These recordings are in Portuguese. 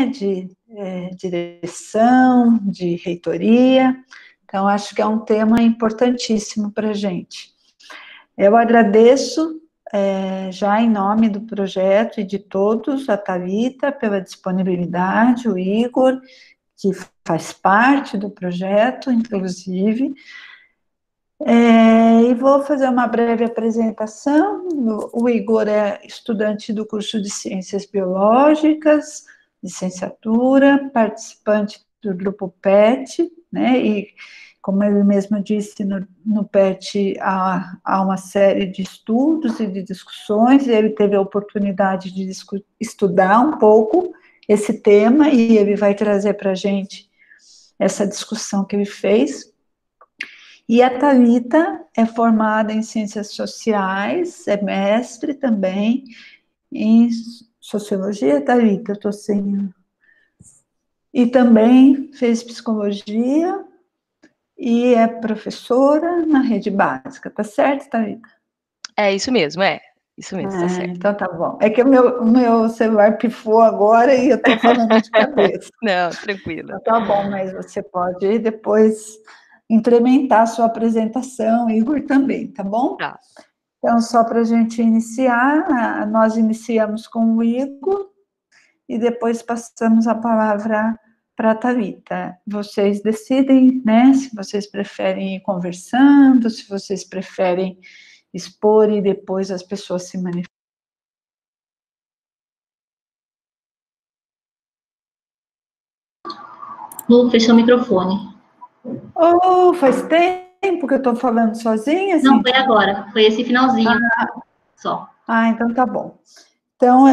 de direção, de reitoria. Então, acho que é um tema importantíssimo para a gente. Eu agradeço, já em nome do projeto e de todos, a Thalita pela disponibilidade, o Igor, que faz parte do projeto, inclusive, e vou fazer uma breve apresentação. O Igor é estudante do curso de Ciências Biológicas, licenciatura, participante do grupo PET, né, e como ele mesmo disse, no PET há uma série de estudos e de discussões, e ele teve a oportunidade de estudar um pouco esse tema, e ele vai trazer para a gente essa discussão que ele fez. E a Thalita é formada em Ciências Sociais, é mestre também em Sociologia, Thalita, eu estou sem... E também fez Psicologia e é professora na rede básica, tá certo, Thalita? É isso mesmo, tá certo. Então tá bom. É que o meu celular pifou agora e eu estou falando de cabeça. Não, tranquilo. Então tá bom, mas você pode depois implementar a sua apresentação, Igor também, tá bom? Tá. Então, só para a gente iniciar, nós iniciamos com o Igor e depois passamos a palavra para a Thalita. Vocês decidem, né, se vocês preferem ir conversando, se vocês preferem expor e depois as pessoas se manifestam. Lu, fechou o microfone. Oh, faz tempo que eu estou falando sozinha? Assim? Não, foi agora, foi esse finalzinho só. Então tá bom. Então,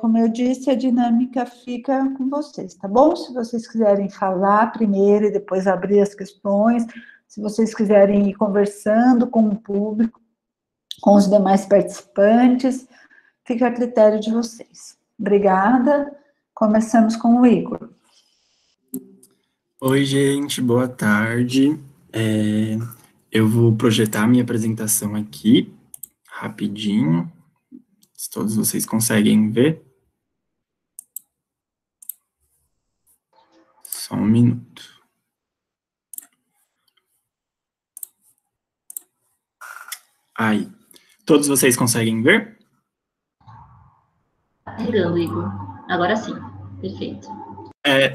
como eu disse, a dinâmica fica com vocês, tá bom? Se vocês quiserem falar primeiro e depois abrir as questões, se vocês quiserem ir conversando com o público, com os demais participantes, fica a critério de vocês. Obrigada. Começamos com o Igor. Oi, gente, boa tarde. Eu vou projetar minha apresentação aqui, rapidinho. Se todos vocês conseguem ver. Só um minuto. Aí. Todos vocês conseguem ver? Tá carregando, Igor. Agora sim. Perfeito.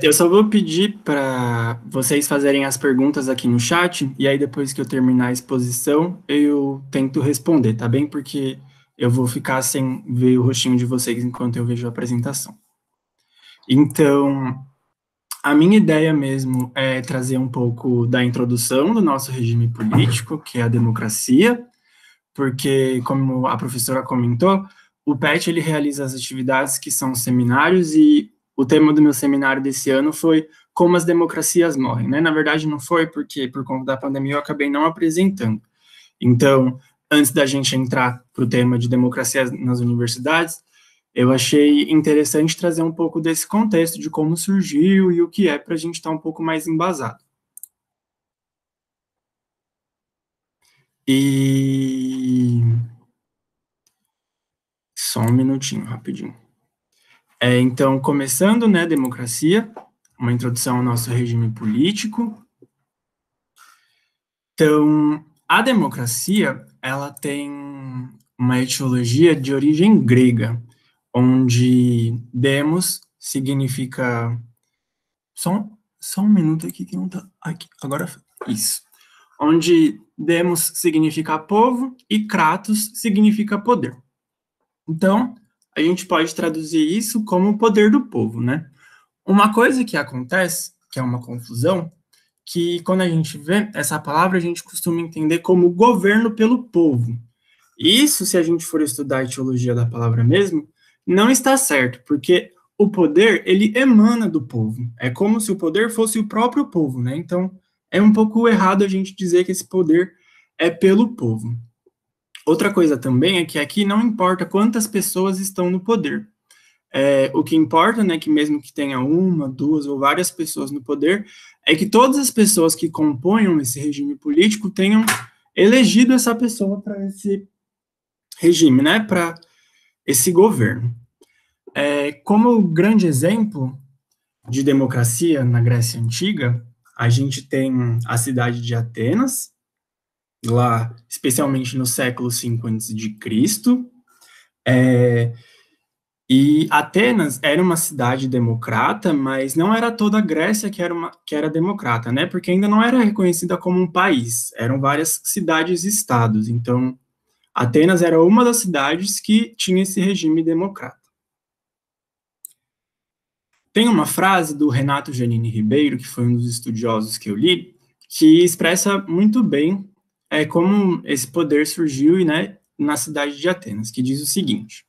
Eu só vou pedir para vocês fazerem as perguntas aqui no chat, e aí depois que eu terminar a exposição, eu tento responder, tá bem? Porque eu vou ficar sem ver o rostinho de vocês enquanto eu vejo a apresentação. Então, a minha ideia mesmo é trazer um pouco da introdução do nosso regime político, que é a democracia, porque, como a professora comentou, o PET ele realiza as atividades que são seminários, e o tema do meu seminário desse ano foi como as democracias morrem, né? Na verdade, não foi porque, por conta da pandemia, eu acabei não apresentando. Então, antes da gente entrar para o tema de democracia nas universidades, eu achei interessante trazer um pouco desse contexto de como surgiu e o que é, para a gente estar um pouco mais embasado. E... Só um minutinho, rapidinho. Então, começando, né, democracia, uma introdução ao nosso regime político. Então, a democracia, ela tem uma etiologia de origem grega, onde demos significa... Só um minuto aqui que não tá... Aqui, agora, isso. Onde demos significa povo e kratos significa poder. Então, a gente pode traduzir isso como o poder do povo, né? Uma coisa que acontece, que é uma confusão, que quando a gente vê essa palavra, a gente costuma entender como governo pelo povo. Isso, se a gente for estudar a etiologia da palavra mesmo, não está certo, porque o poder, ele emana do povo. É como se o poder fosse o próprio povo, né? Então, é um pouco errado a gente dizer que esse poder é pelo povo. Outra coisa também é que aqui não importa quantas pessoas estão no poder. O que importa, né, que mesmo que tenha uma, duas ou várias pessoas no poder, é que todas as pessoas que componham esse regime político tenham elegido essa pessoa para esse regime, né, para esse governo. como grande exemplo de democracia na Grécia Antiga, a gente tem a cidade de Atenas, lá, especialmente no século V a.C., e Atenas era uma cidade democrata, mas não era toda a Grécia que era democrata, né? Porque ainda não era reconhecida como um país, eram várias cidades-estados. Então, Atenas era uma das cidades que tinha esse regime democrata. Tem uma frase do Renato Giannini Ribeiro, que foi um dos estudiosos que eu li, que expressa muito bem como esse poder surgiu, né, na cidade de Atenas, que diz o seguinte: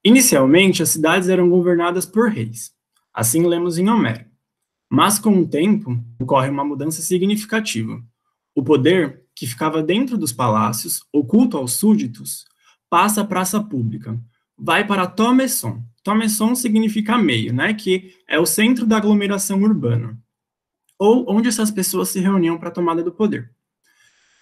inicialmente, as cidades eram governadas por reis. Assim lemos em Homero. Mas, com o tempo, ocorre uma mudança significativa. O poder, que ficava dentro dos palácios, oculto aos súditos, passa à praça pública. Vai para Tomesson. Tomesson significa meio, né? Que é o centro da aglomeração urbana. Ou onde essas pessoas se reuniam para a tomada do poder.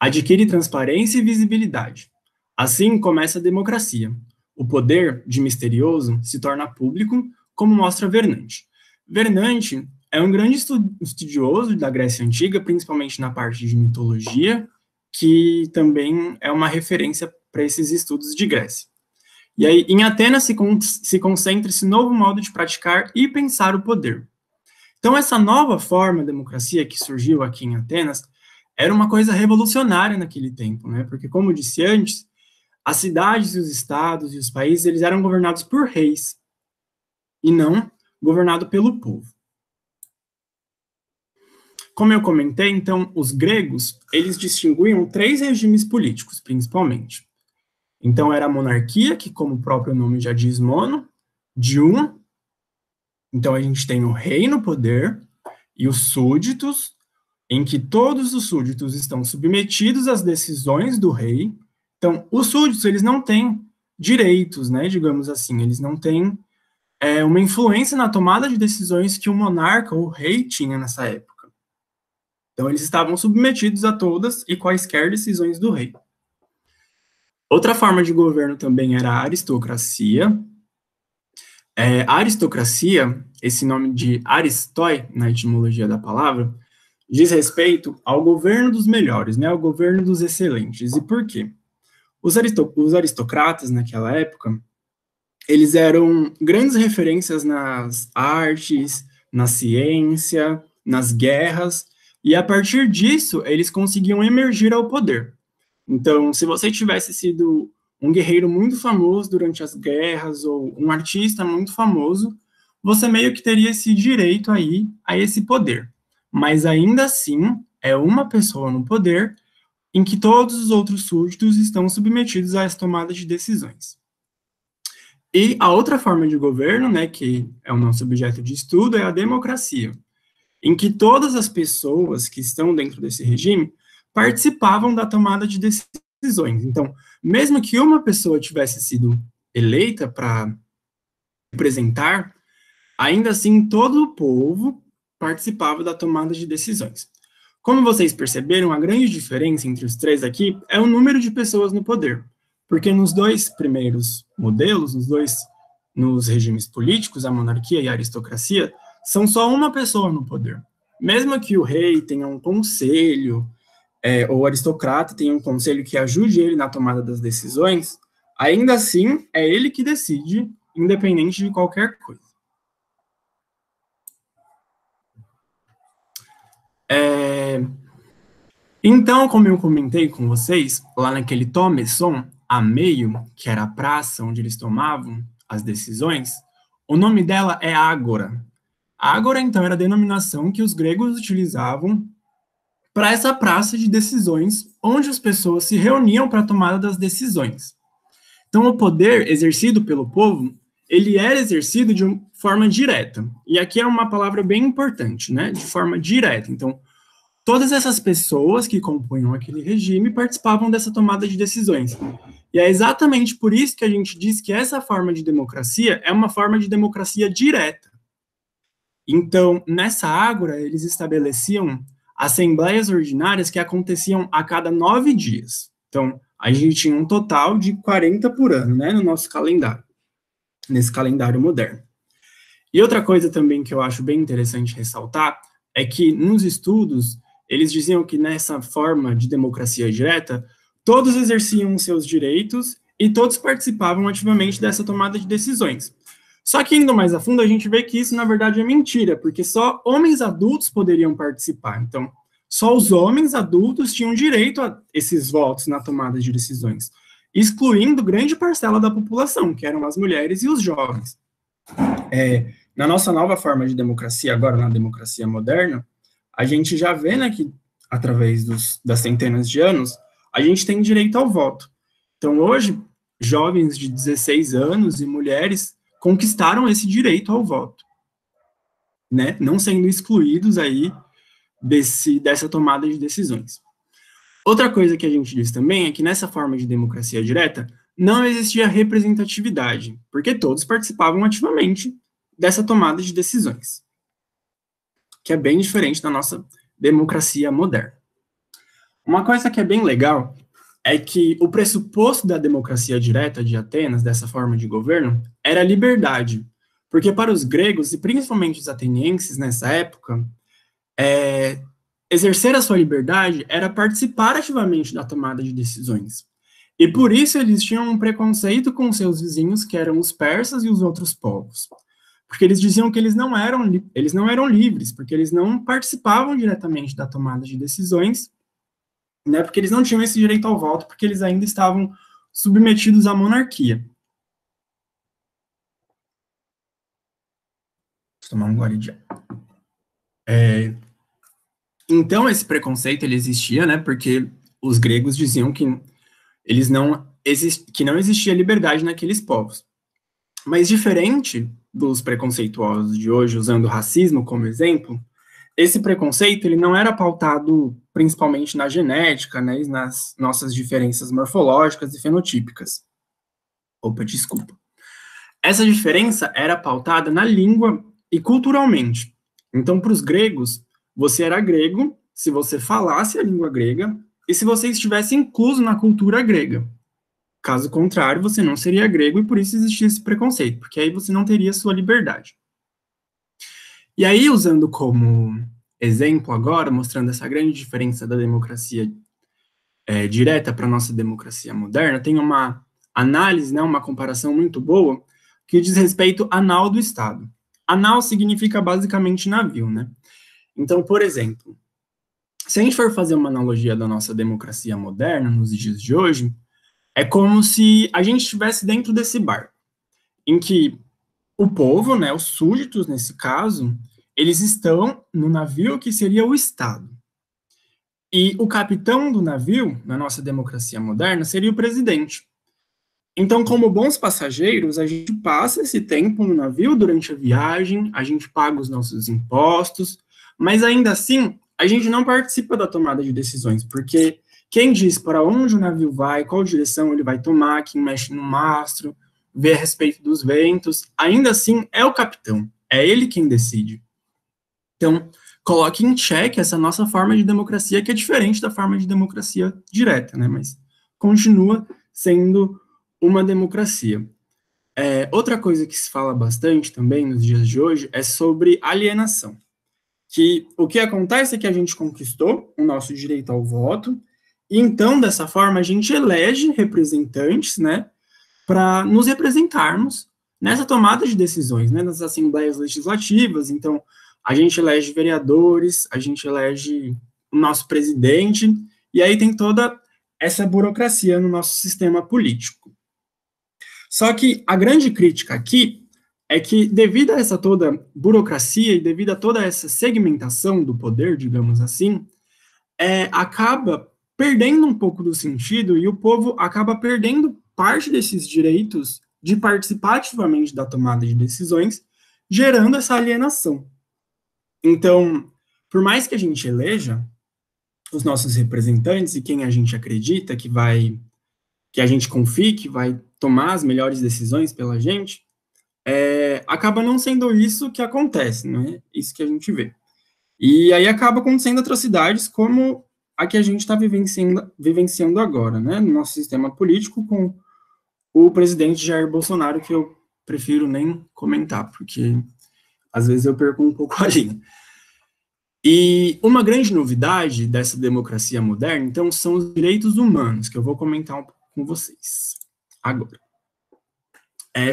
Adquire transparência e visibilidade. Assim começa a democracia. O poder de misterioso se torna público, como mostra Vernante. Vernante é um grande estudioso da Grécia Antiga, principalmente na parte de mitologia, que também é uma referência para esses estudos de Grécia. E aí, em Atenas se concentra esse novo modo de praticar e pensar o poder. Então, essa nova forma de democracia que surgiu aqui em Atenas era uma coisa revolucionária naquele tempo, né? Porque, como eu disse antes, as cidades e os estados e os países, eles eram governados por reis, e não governado pelo povo. Como eu comentei, então, os gregos, eles distinguiam 3 regimes políticos, principalmente. Então, era a monarquia, que, como o próprio nome já diz, mono, de um. Então, a gente tem o rei no poder, e os súditos, em que todos os súditos estão submetidos às decisões do rei. Então, os súditos, eles não têm direitos, né, digamos assim, eles não têm uma influência na tomada de decisões que o monarca ou o rei tinha nessa época. Então, eles estavam submetidos a todas e quaisquer decisões do rei. Outra forma de governo também era a aristocracia. A aristocracia, esse nome de aristói, na etimologia da palavra, diz respeito ao governo dos melhores, né, ao governo dos excelentes. E por quê? Os aristocratas, naquela época, eles eram grandes referências nas artes, na ciência, nas guerras, e a partir disso, eles conseguiam emergir ao poder. Então, se você tivesse sido um guerreiro muito famoso durante as guerras, ou um artista muito famoso, você meio que teria esse direito aí a esse poder. Mas ainda assim, é uma pessoa no poder em que todos os outros súditos estão submetidos às tomadas de decisões. E a outra forma de governo, né, que é o nosso objeto de estudo, é a democracia, em que todas as pessoas que estão dentro desse regime participavam da tomada de decisões. Então, mesmo que uma pessoa tivesse sido eleita para representar, ainda assim todo o povo participava da tomada de decisões. Como vocês perceberam, a grande diferença entre os 3 aqui é o número de pessoas no poder, porque nos 2 primeiros modelos, nos regimes políticos, a monarquia e a aristocracia, são só uma pessoa no poder. Mesmo que o rei tenha um conselho, ou o aristocrata tenha um conselho que ajude ele na tomada das decisões, ainda assim é ele que decide, independente de qualquer coisa. Então, como eu comentei com vocês, lá naquele Tomesson, a meio, que era a praça onde eles tomavam as decisões, o nome dela é Ágora. Ágora, então, era a denominação que os gregos utilizavam para essa praça de decisões, onde as pessoas se reuniam para a tomada das decisões. Então, o poder exercido pelo povo, ele era exercido de forma direta. E aqui é uma palavra bem importante, né? De forma direta. Então, todas essas pessoas que compunham aquele regime participavam dessa tomada de decisões. E é exatamente por isso que a gente diz que essa forma de democracia é uma forma de democracia direta. Então, nessa ágora, eles estabeleciam assembleias ordinárias que aconteciam a cada 9 dias. Então, a gente tinha um total de 40 por ano, né, no nosso calendário. nesse calendário moderno. E outra coisa também que eu acho bem interessante ressaltar é que nos estudos eles diziam que nessa forma de democracia direta, todos exerciam seus direitos e todos participavam ativamente dessa tomada de decisões. Só que indo mais a fundo, a gente vê que isso, na verdade, é mentira, porque só homens adultos poderiam participar. Então, só os homens adultos tinham direito a esses votos na tomada de decisões, excluindo grande parcela da população, que eram as mulheres e os jovens. Na nossa nova forma de democracia, agora na democracia moderna, a gente já vê, né, que através das centenas de anos, a gente tem direito ao voto. Então, hoje, jovens de 16 anos e mulheres conquistaram esse direito ao voto, né, não sendo excluídos aí dessa tomada de decisões. Outra coisa que a gente diz também é que nessa forma de democracia direta não existia representatividade, porque todos participavam ativamente dessa tomada de decisões, que é bem diferente da nossa democracia moderna. Uma coisa que é bem legal é que o pressuposto da democracia direta de Atenas, dessa forma de governo, era a liberdade, porque para os gregos, e principalmente os atenienses nessa época, exercer a sua liberdade era participar ativamente da tomada de decisões. E por isso eles tinham um preconceito com seus vizinhos, que eram os persas e os outros povos. Porque eles diziam que eles não eram livres, porque eles não participavam diretamente da tomada de decisões, né, porque eles não tinham esse direito ao voto, porque eles ainda estavam submetidos à monarquia. Vou tomar um gole de água. Então, esse preconceito ele existia, né, porque os gregos diziam que não existia liberdade naqueles povos. Mas diferente dos preconceituosos de hoje, usando o racismo como exemplo, esse preconceito ele não era pautado principalmente na genética, né, e nas nossas diferenças morfológicas e fenotípicas. Desculpa. Essa diferença era pautada na língua e culturalmente. Então, para os gregos, você era grego se você falasse a língua grega e se você estivesse incluso na cultura grega. Caso contrário, você não seria grego e por isso existia esse preconceito, porque aí você não teria sua liberdade. E aí, usando como exemplo agora, mostrando essa grande diferença da democracia direta para a nossa democracia moderna, tem uma análise, né, uma comparação muito boa, que diz respeito à nau do Estado. A nau significa basicamente navio, né? Então, por exemplo, se a gente for fazer uma analogia da nossa democracia moderna, nos dias de hoje, é como se a gente estivesse dentro desse barco, em que o povo, né, os súditos, nesse caso, eles estão no navio que seria o Estado. E o capitão do navio, na nossa democracia moderna, seria o presidente. Então, como bons passageiros, a gente passa esse tempo no navio durante a viagem, a gente paga os nossos impostos, mas ainda assim, a gente não participa da tomada de decisões, porque quem diz para onde o navio vai, qual direção ele vai tomar, quem mexe no mastro, vê a respeito dos ventos, ainda assim é o capitão, é ele quem decide. Então, coloque em xeque essa nossa forma de democracia, que é diferente da forma de democracia direta, né, mas continua sendo uma democracia. Outra coisa que se fala bastante também nos dias de hoje é sobre alienação, que o que acontece é que a gente conquistou o nosso direito ao voto, e então, dessa forma, a gente elege representantes, né, para nos representarmos nessa tomada de decisões, né, nas assembleias legislativas. Então, a gente elege vereadores, a gente elege o nosso presidente, e aí tem toda essa burocracia no nosso sistema político. Só que a grande crítica aqui é que, devido a essa toda burocracia e devido a toda essa segmentação do poder, digamos assim, acaba perdendo um pouco do sentido e o povo acaba perdendo parte desses direitos de participar ativamente da tomada de decisões, gerando essa alienação. Então, por mais que a gente eleja os nossos representantes e quem a gente acredita que a gente confie, que vai tomar as melhores decisões pela gente, acaba não sendo isso que acontece, não é isso que a gente vê. E aí acaba acontecendo atrocidades como a que a gente está vivenciando agora, né, no nosso sistema político, com o presidente Jair Bolsonaro, que eu prefiro nem comentar, porque às vezes eu perco um pouco a linha. E uma grande novidade dessa democracia moderna, então, são os direitos humanos, que eu vou comentar um pouco com vocês agora.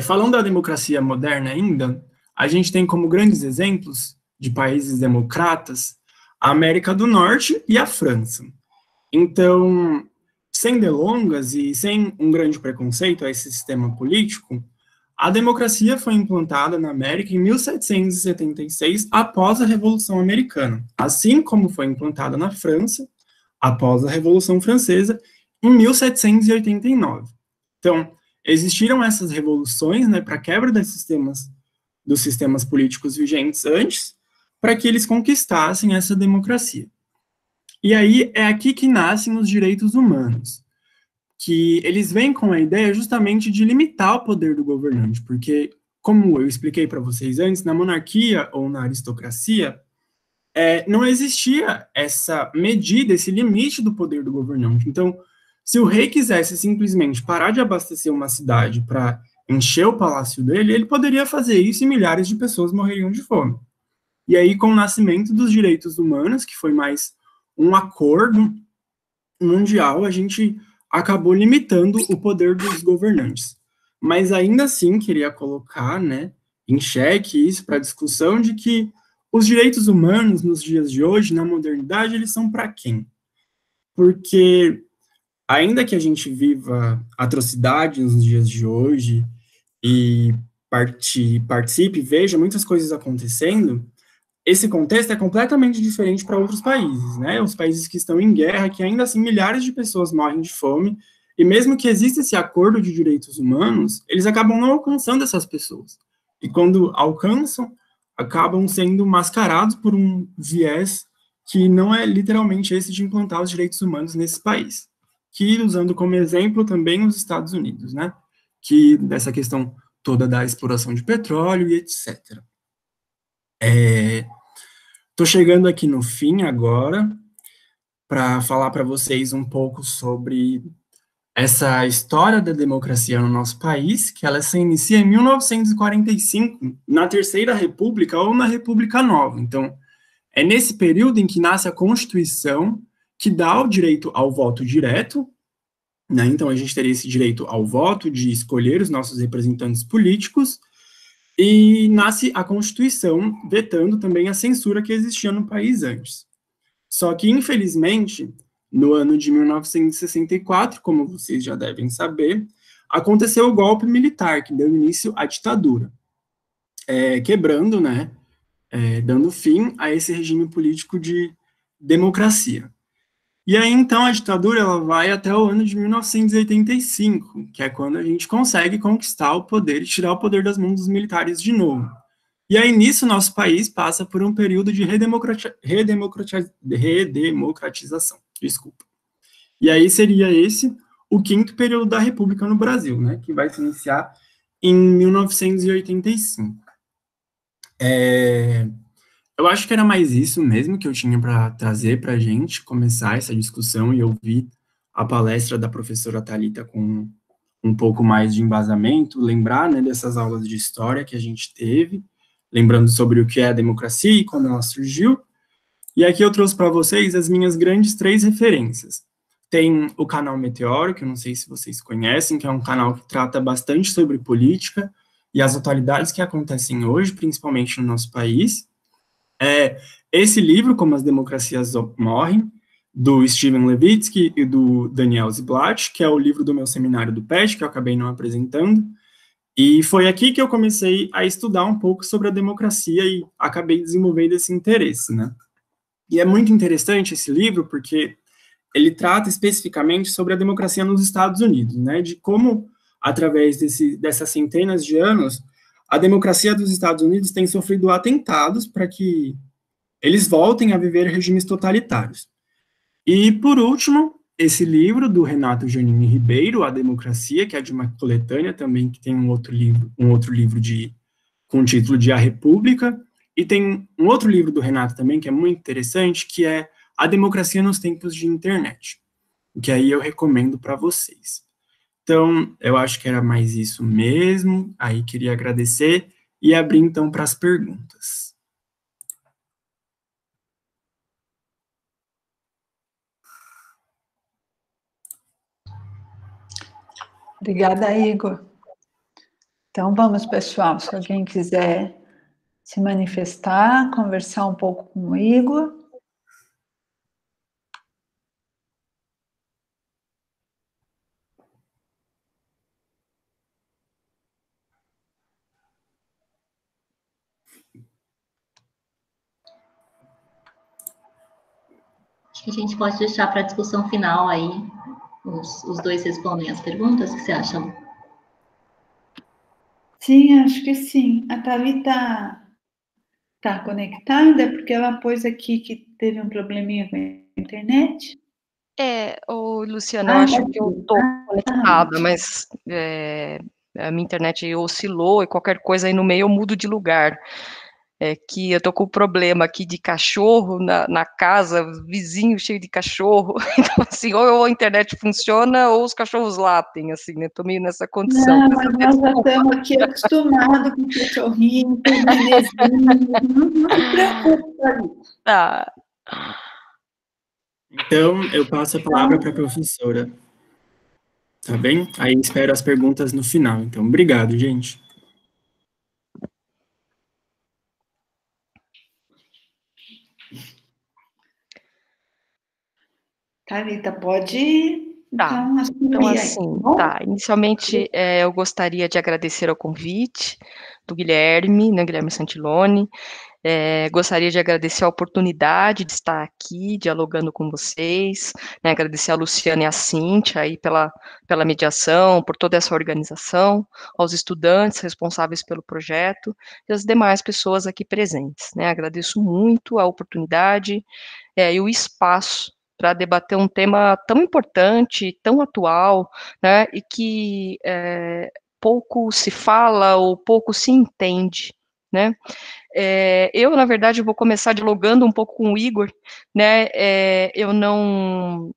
Falando da democracia moderna ainda, a gente tem como grandes exemplos de países democratas a América do Norte e a França. Então, sem delongas e sem um grande preconceito a esse sistema político, a democracia foi implantada na América em 1776, após a Revolução Americana, assim como foi implantada na França, após a Revolução Francesa, em 1789. Então, existiram essas revoluções, né, para a quebra dos sistemas políticos vigentes antes, para que eles conquistassem essa democracia. E aí é aqui que nascem os direitos humanos, que eles vêm com a ideia justamente de limitar o poder do governante, porque, como eu expliquei para vocês antes, na monarquia ou na aristocracia, não existia essa medida, esse limite do poder do governante. Então, se o rei quisesse simplesmente parar de abastecer uma cidade para encher o palácio dele, ele poderia fazer isso e milhares de pessoas morreriam de fome. E aí, com o nascimento dos direitos humanos, que foi mais um acordo mundial, a gente acabou limitando o poder dos governantes. Mas ainda assim, queria colocar, né, em xeque isso para discussão de que os direitos humanos nos dias de hoje, na modernidade, eles são para quem? Porque ainda que a gente viva atrocidades nos dias de hoje e participe, veja muitas coisas acontecendo, esse contexto é completamente diferente para outros países, né? Os países que estão em guerra, que ainda assim milhares de pessoas morrem de fome, e mesmo que exista esse acordo de direitos humanos, eles acabam não alcançando essas pessoas. E quando alcançam, acabam sendo mascarados por um viés que não é literalmente esse de implantar os direitos humanos nesse país. Que, usando como exemplo também os Estados Unidos, né? Que dessa questão toda da exploração de petróleo e etc. Estou chegando aqui no fim agora para falar para vocês um pouco sobre essa história da democracia no nosso país, que ela se inicia em 1945, na Terceira República ou na República Nova. Então, é nesse período em que nasce a Constituição, que dá o direito ao voto direto, né? Então, a gente teria esse direito ao voto, de escolher os nossos representantes políticos, e nasce a Constituição, vetando também a censura que existia no país antes. Só que, infelizmente, no ano de 1964, como vocês já devem saber, aconteceu o golpe militar, que deu início à ditadura, quebrando, né, dando fim a esse regime político de democracia. E aí, então, a ditadura ela vai até o ano de 1985, que é quando a gente consegue conquistar o poder e tirar o poder das mãos dos militares de novo. E aí, nisso, nosso país passa por um período de redemocratização. Desculpa. E aí seria esse o quinto período da República no Brasil, né, que vai se iniciar em 1985. Eu acho que era mais isso mesmo que eu tinha para trazer para a gente começar essa discussão e ouvir a palestra da professora Thalita com um pouco mais de embasamento, lembrar, né, dessas aulas de história que a gente teve, lembrando sobre o que é a democracia e como ela surgiu. E aqui eu trouxe para vocês as minhas grandes 3 referências. Tem o canal Meteoro, que eu não sei se vocês conhecem, que é um canal que trata bastante sobre política e as atualidades que acontecem hoje, principalmente no nosso país. Esse livro, Como as Democracias Morrem, do Steven Levitsky e do Daniel Ziblatt, que é o livro do meu seminário do PET, que eu acabei não apresentando, e foi aqui que eu comecei a estudar um pouco sobre a democracia e acabei desenvolvendo esse interesse, né? E é muito interessante esse livro, porque ele trata especificamente sobre a democracia nos Estados Unidos, né? De como, através dessas centenas de anos, a democracia dos Estados Unidos tem sofrido atentados para que eles voltem a viver regimes totalitários. E, por último, esse livro do Renato Giannini Ribeiro, A Democracia, que é de uma coletânea também, que tem um outro livro com o título de A República, e tem um outro livro do Renato também, que é muito interessante, que é A Democracia nos Tempos de Internet, que aí eu recomendo para vocês. Então, eu acho que era mais isso mesmo. Aí queria agradecer e abrir então para as perguntas. Obrigada, Igor. Então, vamos, pessoal, se alguém quiser se manifestar, conversar um pouco com o Igor. Acho que a gente pode deixar para a discussão final aí, os dois respondem as perguntas, o que você acha, Lu? Sim, acho que sim. A Thalita está conectada, porque ela pôs aqui que teve um probleminha com a internet. Luciana, eu acho que eu estou conectada, mas a minha internet oscilou e qualquer coisa aí no meio eu mudo de lugar. Que eu tô com um problema aqui de cachorro na casa, vizinho cheio de cachorro. Então, assim, ou a internet funciona ou os cachorros latem, assim, né? Tô meio nessa condição. Não, mas nós já estamos aqui acostumados com cachorrinho, com bebezinho. Não se preocupe, Thalita. Tá. Então, eu passo a palavra para a professora. Tá bem? Aí espero as perguntas no final. Então, obrigado, gente. Thalita, pode, Tá. então, assumir Então, aí. assim, tá. Inicialmente, eu gostaria de agradecer ao convite do Guilherme, né, Guilherme Santiloni. Gostaria de agradecer a oportunidade de estar aqui dialogando com vocês, né, agradecer a Luciana e a Cíntia aí pela mediação, por toda essa organização, aos estudantes responsáveis pelo projeto e as demais pessoas aqui presentes, né, agradeço muito a oportunidade e o espaço para debater um tema tão importante, tão atual, né, e que pouco se fala ou pouco se entende, né. Eu, na verdade, vou começar dialogando um pouco com o Igor, né, eu não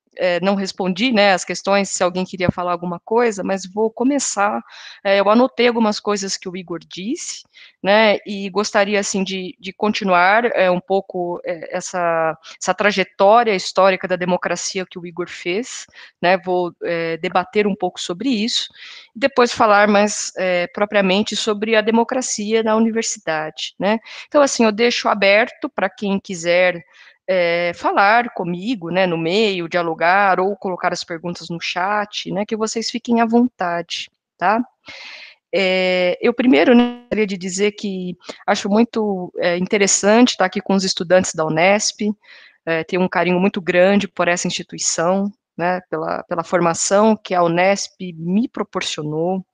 respondi, né, as questões, se alguém queria falar alguma coisa, mas vou começar, eu anotei algumas coisas que o Igor disse, né, e gostaria, assim, de continuar um pouco essa trajetória histórica da democracia que o Igor fez, né, vou debater um pouco sobre isso, e depois falar mais propriamente sobre a democracia na universidade, né. Então, assim, eu deixo aberto para quem quiser falar comigo, né, no meio, dialogar, ou colocar as perguntas no chat, né, que vocês fiquem à vontade, tá? Eu primeiro, né, gostaria de dizer que acho muito interessante estar aqui com os estudantes da Unesp, tenho um carinho muito grande por essa instituição, né, pela formação que a Unesp me proporcionou,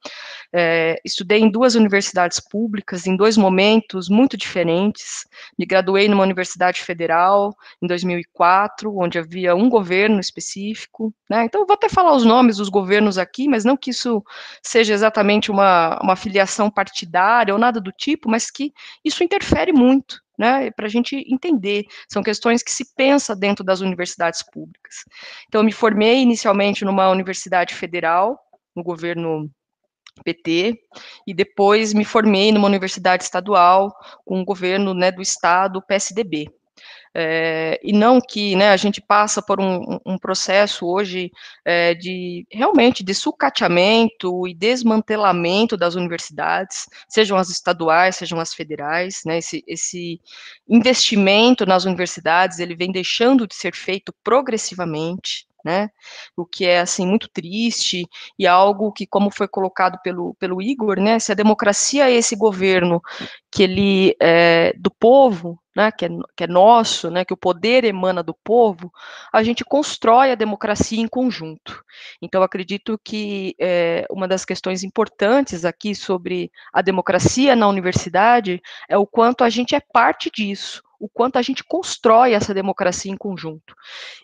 estudei em 2 universidades públicas, em 2 momentos muito diferentes. Me graduei numa universidade federal, em 2004, onde havia um governo específico, né, então eu vou até falar os nomes dos governos aqui, mas não que isso seja exatamente uma filiação partidária ou nada do tipo, mas que isso interfere muito, né, para a gente entender, são questões que se pensa dentro das universidades públicas. Então eu me formei inicialmente numa universidade federal, no governo PT, e depois me formei numa universidade estadual, com o governo, né, do estado, PSDB. E não que, né, a gente passa por um processo hoje realmente de sucateamento e desmantelamento das universidades, sejam as estaduais, sejam as federais, né, esse investimento nas universidades, ele vem deixando de ser feito progressivamente, né, o que é, assim, muito triste, e algo que, como foi colocado pelo Igor, né, se a democracia é esse governo que ele é do povo, né, que é nosso, né, que o poder emana do povo, a gente constrói a democracia em conjunto. Então, acredito que uma das questões importantes aqui sobre a democracia na universidade é o quanto a gente é parte disso, o quanto a gente constrói essa democracia em conjunto.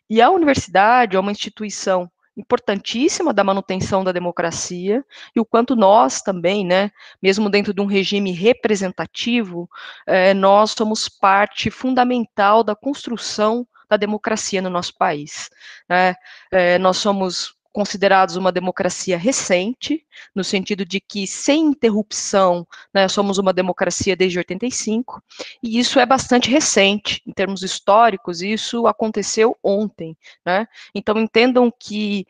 E a universidade é uma instituição importantíssima da manutenção da democracia, e o quanto nós também, né, mesmo dentro de um regime representativo, nós somos parte fundamental da construção da democracia no nosso país, né? Nós somos considerados uma democracia recente, no sentido de que, sem interrupção, né, somos uma democracia desde 85, e isso é bastante recente, em termos históricos, isso aconteceu ontem, né? Então, entendam que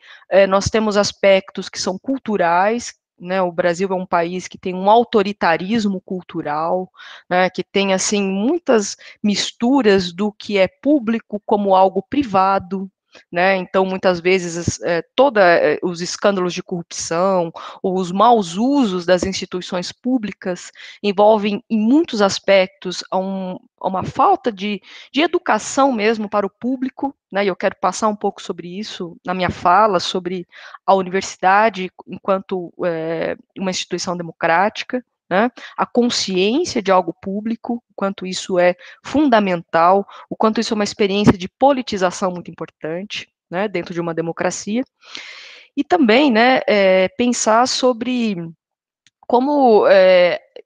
nós temos aspectos que são culturais, né, o Brasil é um país que tem um autoritarismo cultural, né, que tem, assim, muitas misturas do que é público como algo privado, né? Então, muitas vezes, todos os escândalos de corrupção, ou os maus usos das instituições públicas, envolvem, em muitos aspectos, uma falta de educação mesmo para o público, né? E eu quero passar um pouco sobre isso na minha fala, sobre a universidade enquanto uma instituição democrática, né? A consciência de algo público, o quanto isso é fundamental, o quanto isso é uma experiência de politização muito importante, né, dentro de uma democracia, e também, né, pensar sobre como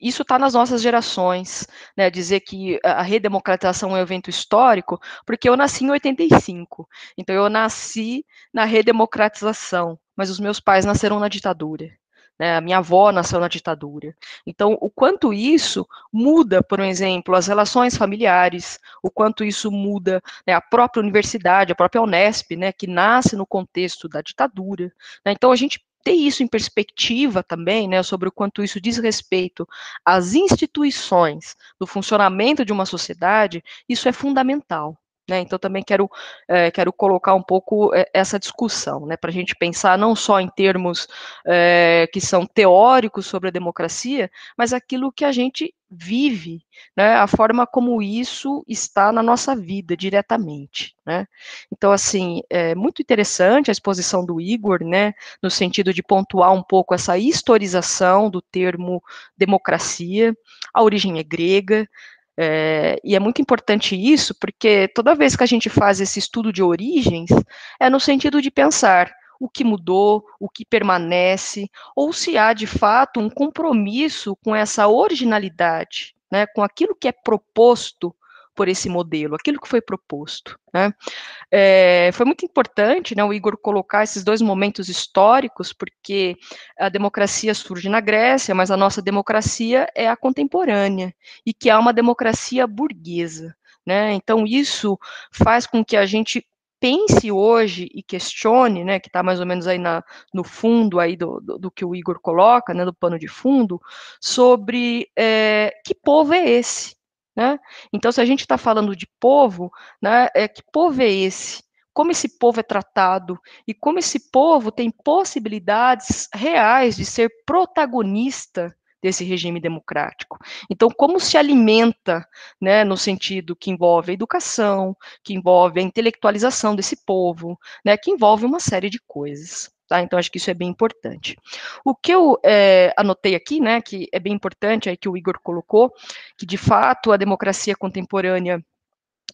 isso está nas nossas gerações, né, dizer que a redemocratização é um evento histórico, porque eu nasci em 85, então eu nasci na redemocratização, mas os meus pais nasceram na ditadura, né, a minha avó nasceu na ditadura. Então, o quanto isso muda, por exemplo, as relações familiares, o quanto isso muda, né, a própria universidade, a própria Unesp, né, que nasce no contexto da ditadura, né, então a gente ter isso em perspectiva também, né, sobre o quanto isso diz respeito às instituições, do funcionamento de uma sociedade, isso é fundamental, né, então também quero colocar um pouco essa discussão, né, para a gente pensar não só em termos que são teóricos sobre a democracia, mas aquilo que a gente vive, né, a forma como isso está na nossa vida diretamente, né. Então, assim, é muito interessante a exposição do Igor, né, no sentido de pontuar um pouco essa historização do termo democracia, a origem é grega, e é muito importante isso, porque toda vez que a gente faz esse estudo de origens, é no sentido de pensar o que mudou, o que permanece, ou se há, de fato, um compromisso com essa originalidade, né, com aquilo que é proposto por esse modelo, aquilo que foi proposto, né. Foi muito importante, né, o Igor colocar esses dois momentos históricos, porque a democracia surge na Grécia, mas a nossa democracia é a contemporânea, e que é uma democracia burguesa, né, então isso faz com que a gente pense hoje e questione, né, que está mais ou menos aí no fundo aí do que o Igor coloca, né, do pano de fundo, sobre que povo é esse, né? Então, se a gente está falando de povo, né, que povo é esse? Como esse povo é tratado? E como esse povo tem possibilidades reais de ser protagonista desse regime democrático? Então, como se alimenta, né, no sentido que envolve a educação, que envolve a intelectualização desse povo, né, que envolve uma série de coisas. Tá? Então, acho que isso é bem importante. O que eu anotei aqui, né, que é bem importante, aí que o Igor colocou, que de fato a democracia contemporânea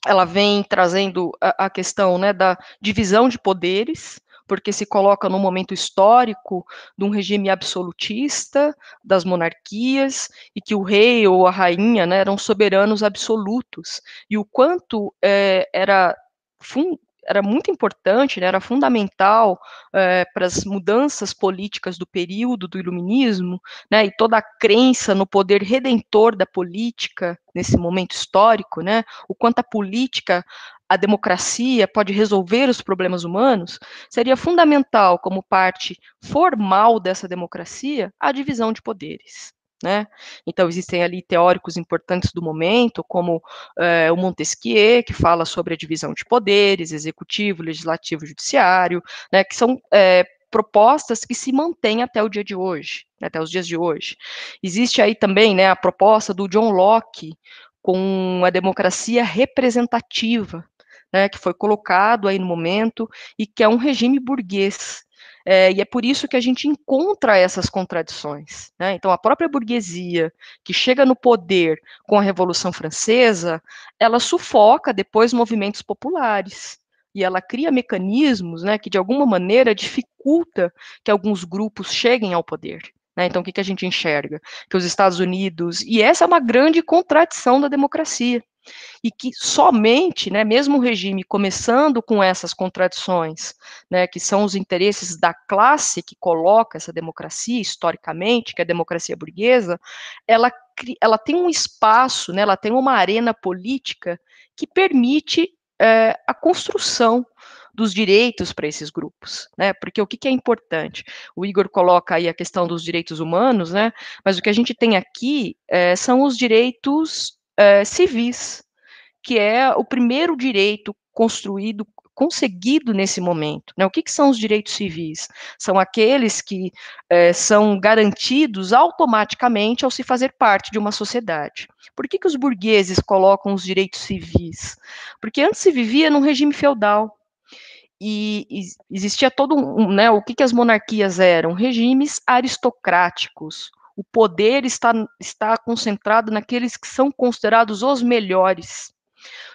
ela vem trazendo a questão, né, da divisão de poderes, porque se coloca num momento histórico de um regime absolutista, das monarquias, e que o rei ou a rainha, né, eram soberanos absolutos, e o quanto era muito importante, né, era fundamental para as mudanças políticas do período do iluminismo, né, e toda a crença no poder redentor da política nesse momento histórico, né, o quanto a política, a democracia pode resolver os problemas humanos, seria fundamental, como parte formal dessa democracia, a divisão de poderes. Né? Então, existem ali teóricos importantes do momento, como o Montesquieu, que fala sobre a divisão de poderes, executivo, legislativo, judiciário, né, que são propostas que se mantêm até o dia de hoje, até os dias de hoje. Existe aí também, né, a proposta do John Locke com a democracia representativa, né, que foi colocado aí no momento e que é um regime burguês. E é por isso que a gente encontra essas contradições, né? Então, a própria burguesia, que chega no poder com a Revolução Francesa, ela sufoca depois movimentos populares, e ela cria mecanismos, né, que de alguma maneira dificulta que alguns grupos cheguem ao poder. Né? Então, o que a gente enxerga? Que os Estados Unidos, e essa é uma grande contradição da democracia, e que somente, né, mesmo o regime começando com essas contradições, né, que são os interesses da classe que coloca essa democracia, historicamente, que é a democracia burguesa, ela tem um espaço, né, ela tem uma arena política que permite a construção dos direitos para esses grupos, né? Porque o que é importante? O Igor coloca aí a questão dos direitos humanos, né? Mas o que a gente tem aqui são os direitos civis, que é o primeiro direito construído, conseguido nesse momento, né? O que são os direitos civis? São aqueles que são garantidos automaticamente ao se fazer parte de uma sociedade. Por que os burgueses colocam os direitos civis? Porque antes se vivia num regime feudal, e existia todo né, o que as monarquias eram? Regimes aristocráticos. O poder está concentrado naqueles que são considerados os melhores.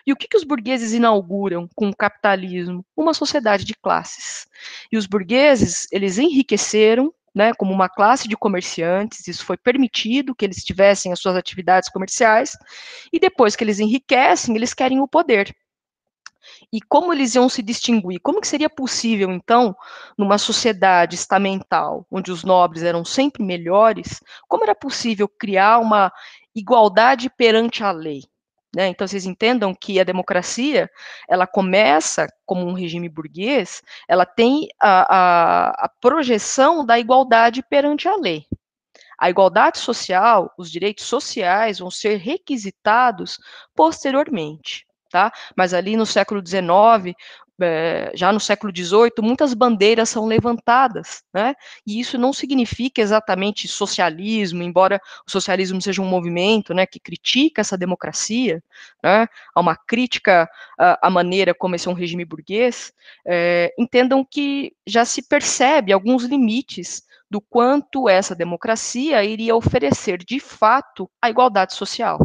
E o que os burgueses inauguram com o capitalismo? Uma sociedade de classes. E os burgueses, eles enriqueceram, né, como uma classe de comerciantes, isso foi permitido que eles tivessem as suas atividades comerciais, e depois que eles enriquecem, eles querem o poder. E como eles iam se distinguir? Como que seria possível, então, numa sociedade estamental, onde os nobres eram sempre melhores, como era possível criar uma igualdade perante a lei? Né? Então, vocês entendam que a democracia, ela começa como um regime burguês, ela tem a projeção da igualdade perante a lei. A igualdade social, os direitos sociais vão ser requisitados posteriormente, tá? Mas ali no século XIX, já no século XVIII, muitas bandeiras são levantadas, né? E isso não significa exatamente socialismo, embora o socialismo seja um movimento, né, que critica essa democracia, né? Há uma crítica à maneira como esse é um regime burguês. Entendam que já se percebe alguns limites do quanto essa democracia iria oferecer, de fato, a igualdade social.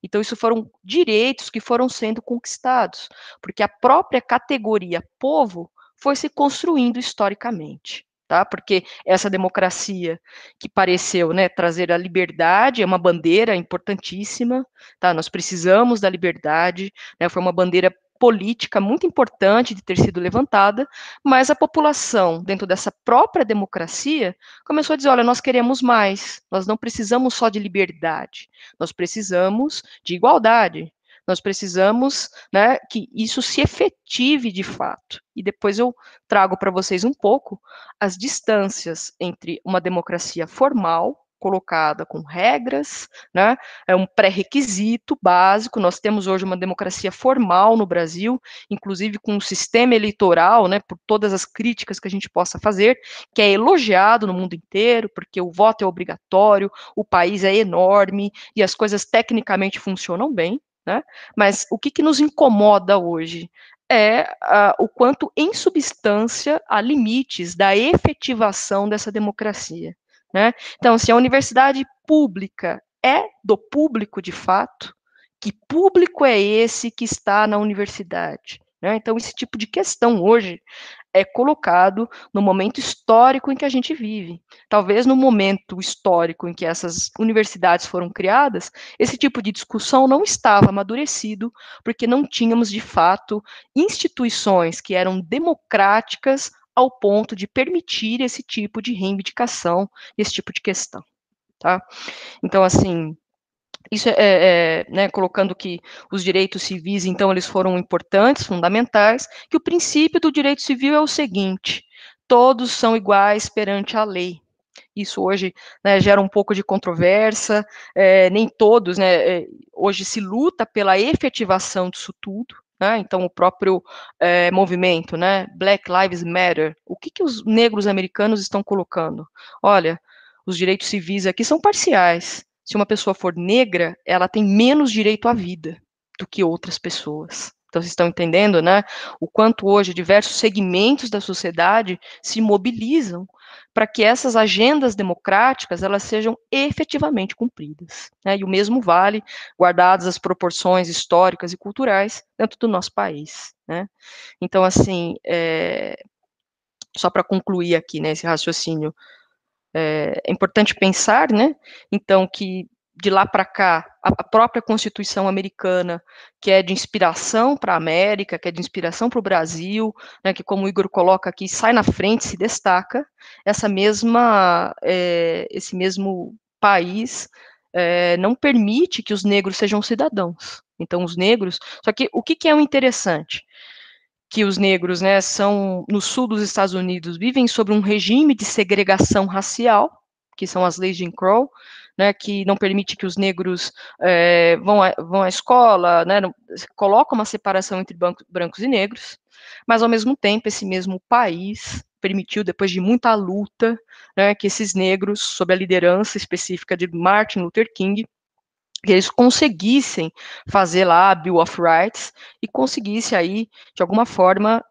Então, isso foram direitos que foram sendo conquistados, porque a própria categoria povo foi se construindo historicamente. Tá? Porque essa democracia que pareceu, né, trazer a liberdade, é uma bandeira importantíssima, tá? Nós precisamos da liberdade, né? Foi uma bandeira política muito importante de ter sido levantada, mas a população, dentro dessa própria democracia, começou a dizer, olha, nós queremos mais, nós não precisamos só de liberdade, nós precisamos de igualdade, nós precisamos, né, que isso se efetive de fato. E depois eu trago para vocês um pouco as distâncias entre uma democracia formal, colocada com regras, né, é um pré-requisito básico. Nós temos hoje uma democracia formal no Brasil, inclusive com um sistema eleitoral, né, por todas as críticas que a gente possa fazer, que é elogiado no mundo inteiro, porque o voto é obrigatório, o país é enorme e as coisas tecnicamente funcionam bem, né? Mas o que nos incomoda hoje é o quanto, em substância, há limites da efetivação dessa democracia. Né? Então, se a universidade pública é do público de fato, que público é esse que está na universidade? Né? Então, esse tipo de questão hoje é colocado no momento histórico em que a gente vive. Talvez no momento histórico em que essas universidades foram criadas, esse tipo de discussão não estava amadurecido, porque não tínhamos, de fato, instituições que eram democráticas ao ponto de permitir esse tipo de reivindicação, esse tipo de questão, tá? Então, assim, isso né, colocando que os direitos civis, então, eles foram importantes, fundamentais, que o princípio do direito civil é o seguinte: todos são iguais perante a lei. Isso hoje, né, gera um pouco de controvérsia, nem todos, né, hoje se luta pela efetivação disso tudo, né, então o próprio movimento, né, Black Lives Matter, o que os negros americanos estão colocando? Olha, os direitos civis aqui são parciais. Se uma pessoa for negra, ela tem menos direito à vida do que outras pessoas. Então, vocês estão entendendo, né? O quanto hoje diversos segmentos da sociedade se mobilizam para que essas agendas democráticas elas sejam efetivamente cumpridas. Né? E o mesmo vale, guardadas as proporções históricas e culturais dentro do nosso país. Né? Então, assim, só para concluir aqui, né, esse raciocínio, é importante pensar, né, então, que de lá para cá, a própria Constituição americana, que é de inspiração para a América, que é de inspiração para o Brasil, né, que, como o Igor coloca aqui, sai na frente, se destaca, esse mesmo país não permite que os negros sejam cidadãos. Então, os negros... Só que o que é o interessante? Que os negros, né, no sul dos Estados Unidos, vivem sobre um regime de segregação racial, que são as leis de Jim Crow, né, que não permite que os negros vão à escola, né, coloca uma separação entre brancos e negros, mas, ao mesmo tempo, esse mesmo país permitiu, depois de muita luta, né, que esses negros, sob a liderança específica de Martin Luther King, que eles conseguissem fazer lá a Bill of Rights e conseguisse aí, de alguma forma,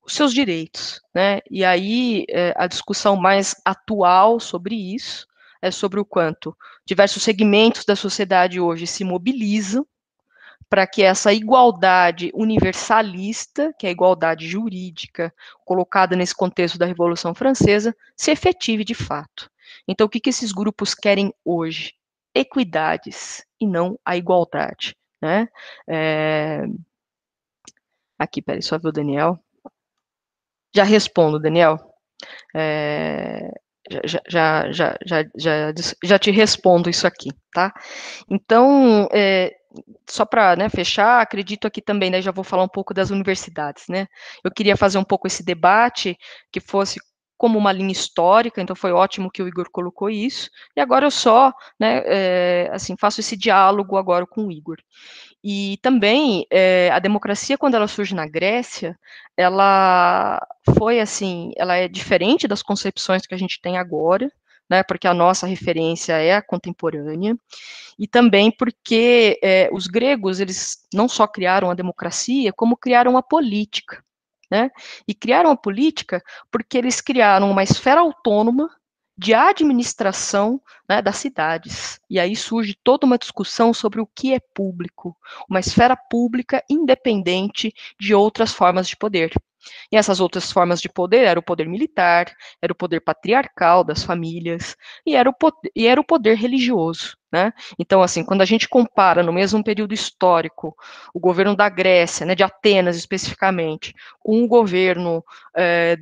os seus direitos, né? E aí a discussão mais atual sobre isso é sobre o quanto diversos segmentos da sociedade hoje se mobilizam para que essa igualdade universalista, que é a igualdade jurídica, colocada nesse contexto da Revolução Francesa, se efetive de fato. Então, o que esses grupos querem hoje? Equidades e não a igualdade, né? Aqui, peraí, só ver o Daniel. Já respondo, Daniel. Já te respondo isso aqui, tá? Então, só para, né, fechar, acredito aqui também, né, já vou falar um pouco das universidades, né? Eu queria fazer um pouco esse debate que fosse como uma linha histórica, então foi ótimo que o Igor colocou isso, e agora eu só, né, assim, faço esse diálogo agora com o Igor. E também, a democracia, quando ela surge na Grécia, ela foi, assim, ela é diferente das concepções que a gente tem agora, né, porque a nossa referência é a contemporânea, e também porque os gregos, eles não só criaram a democracia, como criaram a política, né, e criaram a política porque eles criaram uma esfera autônoma de administração, né, das cidades. E aí surge toda uma discussão sobre o que é público, uma esfera pública independente de outras formas de poder. E essas outras formas de poder era o poder militar, era o poder patriarcal das famílias, e era o poder religioso, né? Então, assim, quando a gente compara no mesmo período histórico o governo da Grécia, né, de Atenas especificamente, com o governo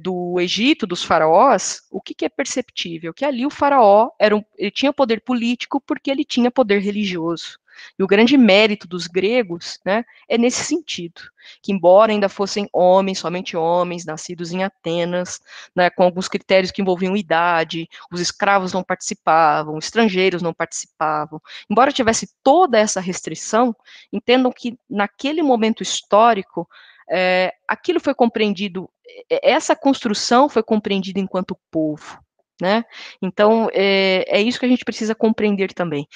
do Egito, dos faraós, o que é perceptível? Que ali o faraó ele tinha poder político porque ele tinha poder religioso. E o grande mérito dos gregos, né, é nesse sentido, que embora ainda fossem homens, somente homens, nascidos em Atenas, né, com alguns critérios que envolviam idade, os escravos não participavam, estrangeiros não participavam, embora tivesse toda essa restrição, entendam que naquele momento histórico, aquilo foi compreendido, essa construção foi compreendida enquanto povo, né? Então, é isso que a gente precisa compreender também.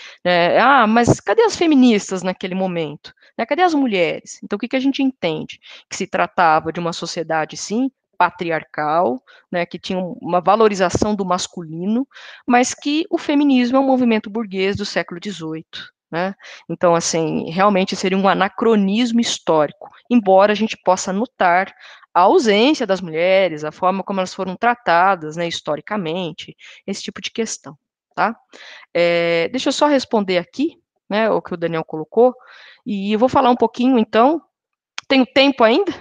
Mas cadê as feministas naquele momento? Né? Cadê as mulheres? Então, o que a gente entende? Que se tratava de uma sociedade, sim, patriarcal, né, que tinha uma valorização do masculino, mas que o feminismo é um movimento burguês do século XVIII. Né? Então, assim, realmente seria um anacronismo histórico, embora a gente possa notar a ausência das mulheres, a forma como elas foram tratadas, né, historicamente, esse tipo de questão, tá? Deixa eu só responder aqui, né, o que o Daniel colocou, e eu vou falar um pouquinho, então, tenho tempo ainda?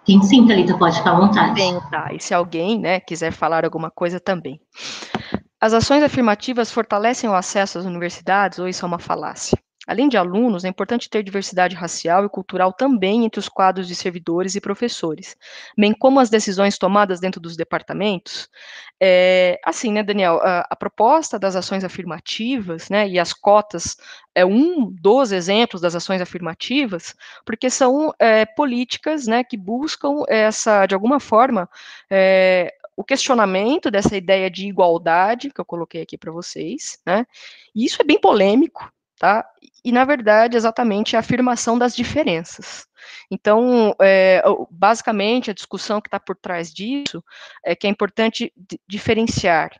Tem sim, Thalita, pode ficar à vontade. Tenho, tá, e se alguém, né, quiser falar alguma coisa também. As ações afirmativas fortalecem o acesso às universidades ou isso é uma falácia? Além de alunos, é importante ter diversidade racial e cultural também entre os quadros de servidores e professores, bem como as decisões tomadas dentro dos departamentos. Assim, né, Daniel, a proposta das ações afirmativas, né, e as cotas é um dos exemplos das ações afirmativas, porque são políticas, né, que buscam de alguma forma, o questionamento dessa ideia de igualdade que eu coloquei aqui para vocês, né? E isso é bem polêmico, tá? E, na verdade, exatamente a afirmação das diferenças. Então, basicamente, a discussão que está por trás disso é que é importante diferenciar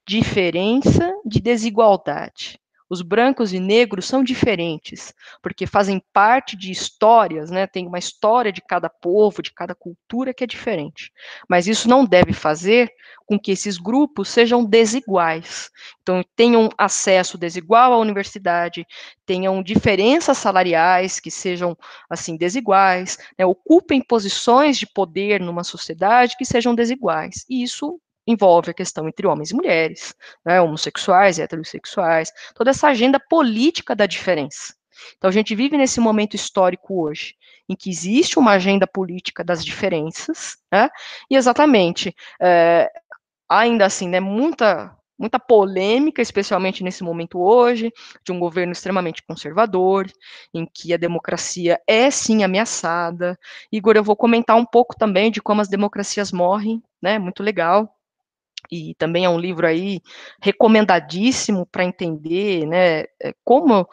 diferença de desigualdade. os brancos e negros são diferentes, porque fazem parte de histórias, né? Tem uma história de cada povo, de cada cultura que é diferente. Mas isso não deve fazer com que esses grupos sejam desiguais. Então, tenham acesso desigual à universidade, tenham diferenças salariais que sejam, assim, desiguais, né? Ocupem posições de poder numa sociedade que sejam desiguais. E isso envolve a questão entre homens e mulheres, né, homossexuais, heterossexuais, toda essa agenda política da diferença. Então, a gente vive nesse momento histórico hoje, em que existe uma agenda política das diferenças, né, e exatamente, ainda assim, né, muita polêmica, especialmente nesse momento hoje, de um governo extremamente conservador, em que a democracia é sim ameaçada. Igor, eu vou comentar um pouco também de como as democracias morrem, né, muito legal. E também é um livro aí recomendadíssimo para entender, né, como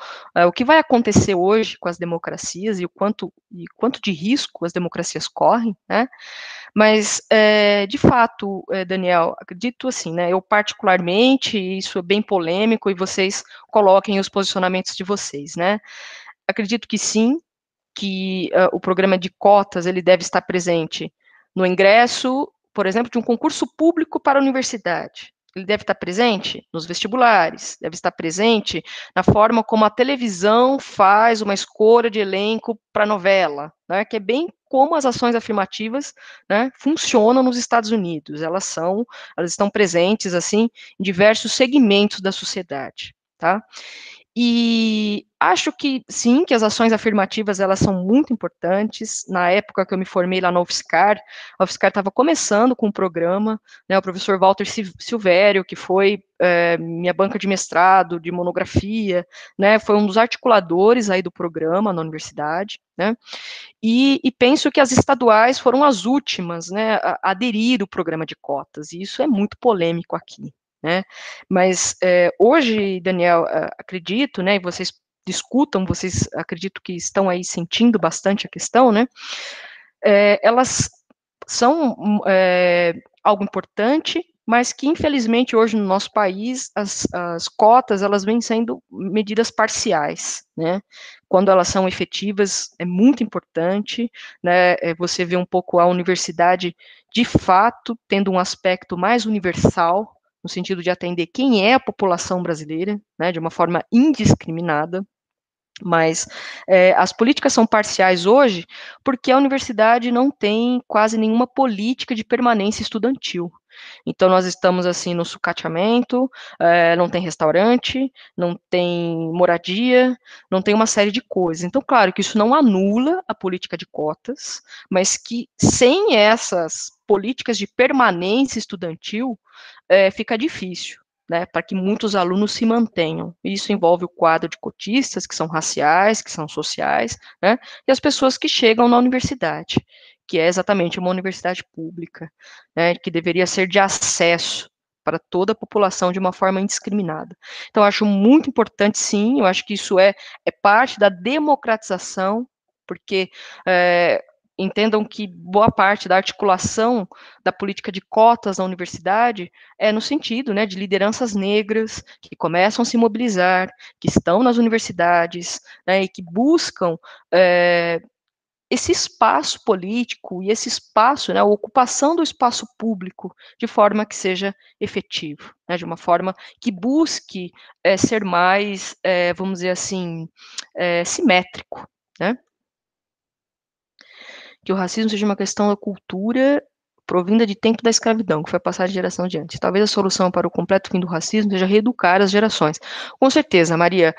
o que vai acontecer hoje com as democracias e quanto de risco as democracias correm, né? Mas de fato, Daniel, acredito assim, né? Eu particularmente, isso é bem polêmico e vocês coloquem os posicionamentos de vocês, né? Acredito que sim, que o programa de cotas ele deve estar presente no ingresso, por exemplo, de um concurso público para a universidade. Ele deve estar presente nos vestibulares, deve estar presente na forma como a televisão faz uma escolha de elenco para novela, né, que é bem como as ações afirmativas, né, funcionam nos Estados Unidos. Elas estão presentes assim em diversos segmentos da sociedade, tá? E acho que sim, que as ações afirmativas elas são muito importantes. Na época que eu me formei lá na UFSCar, a UFSCar estava começando com o programa, né, o professor Walter Silvério, que foi minha banca de mestrado, de monografia, né, foi um dos articuladores aí do programa na universidade, né, e penso que as estaduais foram as últimas, né, a aderir ao programa de cotas, e isso é muito polêmico aqui, né, mas hoje, Daniel, acredito, né, e vocês discutam, vocês acredito que estão aí sentindo bastante a questão, né, elas são algo importante, mas que infelizmente hoje no nosso país as cotas elas vêm sendo medidas parciais, né? Quando elas são efetivas é muito importante, né? Você vê um pouco a universidade de fato tendo um aspecto mais universal no sentido de atender quem é a população brasileira, né? De uma forma indiscriminada. Mas as políticas são parciais hoje porque a universidade não tem quase nenhuma política de permanência estudantil. Então, nós estamos, assim, no sucateamento, não tem restaurante, não tem moradia, não tem uma série de coisas. Então, claro que isso não anula a política de cotas, mas que sem essas políticas de permanência estudantil, fica difícil, né, para que muitos alunos se mantenham. Isso envolve o quadro de cotistas, que são raciais, que são sociais, né, e as pessoas que chegam na universidade, que é exatamente uma universidade pública, né, que deveria ser de acesso para toda a população de uma forma indiscriminada. Então, eu acho muito importante, sim, eu acho que isso é parte da democratização, porque entendam que boa parte da articulação da política de cotas na universidade é no sentido, né, de lideranças negras que começam a se mobilizar, que estão nas universidades, né, e que buscam esse espaço político e esse espaço, né, a ocupação do espaço público de forma que seja efetivo, né, de uma forma que busque ser mais, vamos dizer assim, simétrico, né? Que o racismo seja uma questão da cultura provinda de tempo da escravidão, que foi passada de geração adiante. Talvez a solução para o completo fim do racismo seja reeducar as gerações. Com certeza, Maria.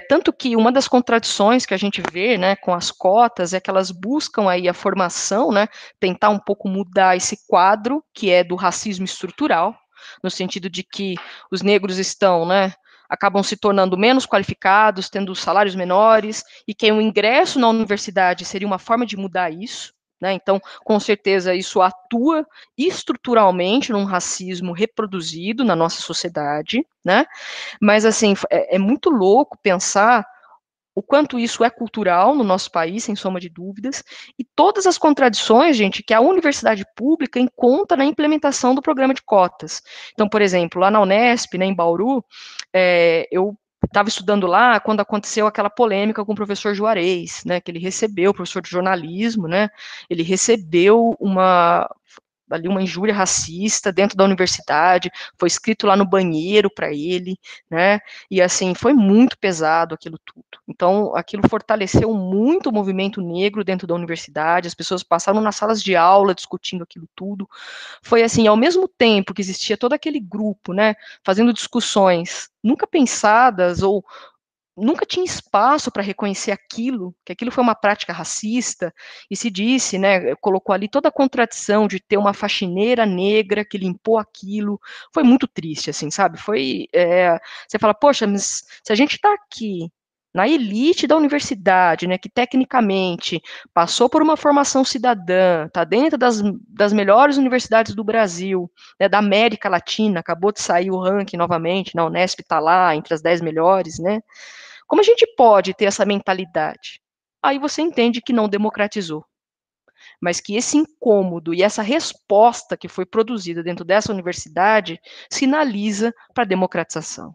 Tanto que uma das contradições que a gente vê, né, com as cotas é que elas buscam aí a formação, né, tentar um pouco mudar esse quadro que é do racismo estrutural, no sentido de que os negros estão, né, acabam se tornando menos qualificados, tendo salários menores, e que o ingresso na universidade seria uma forma de mudar isso, né? Então, com certeza, isso atua estruturalmente num racismo reproduzido na nossa sociedade, né? Mas, assim, é muito louco pensar o quanto isso é cultural no nosso país, sem sombra de dúvidas, e todas as contradições, gente, que a universidade pública encontra na implementação do programa de cotas. Então, por exemplo, lá na Unesp, né, em Bauru, eu estava estudando lá quando aconteceu aquela polêmica com o professor Juarez, né, que ele recebeu, o professor de jornalismo, né, ele recebeu uma injúria racista dentro da universidade, foi escrito lá no banheiro para ele, né, e assim, foi muito pesado aquilo tudo. Então, aquilo fortaleceu muito o movimento negro dentro da universidade, as pessoas passaram nas salas de aula discutindo aquilo tudo. Foi assim, ao mesmo tempo que existia todo aquele grupo, né, fazendo discussões nunca pensadas ou nunca tinha espaço para reconhecer aquilo, que aquilo foi uma prática racista, e se disse, né, colocou ali toda a contradição de ter uma faxineira negra que limpou aquilo, foi muito triste, assim, sabe, você fala, poxa, mas se a gente está aqui, na elite da universidade, né, que tecnicamente passou por uma formação cidadã, está dentro das melhores universidades do Brasil, né, da América Latina, acabou de sair o ranking novamente, na Unesp está lá, entre as 10 melhores, né, como a gente pode ter essa mentalidade? Aí você entende que não democratizou, mas que esse incômodo e essa resposta que foi produzida dentro dessa universidade sinaliza para a democratização.